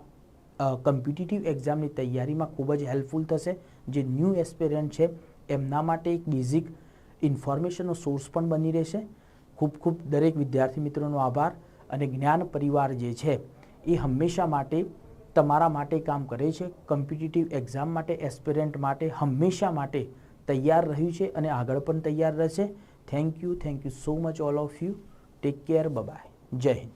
કોમ્પિટિટિવ એક્ઝામની તૈયારીમાં ખૂબ જ હેલ્પફુલ થશે. જે ન્યૂ એસ્પિરન્ટ છે એમના માટે એક બેઝિક ઇન્ફોર્મેશનનો સોર્સ પણ બની રહેશે. ખૂબ ખૂબ દરેક વિદ્યાર્થી મિત્રોનો આભાર. અને જ્ઞાન પરિવાર જે છે એ હંમેશા માટે તમારા માટે કામ કરે છે. કોમ્પિટિટિવ એક્ઝામ માટે, એસ્પિરન્ટ માટે હંમેશા માટે તૈયાર રહ્યું છે અને આગળ પણ તૈયાર રહેશે. Thank you so much all of you. Take care, bye. જય હિન્દ.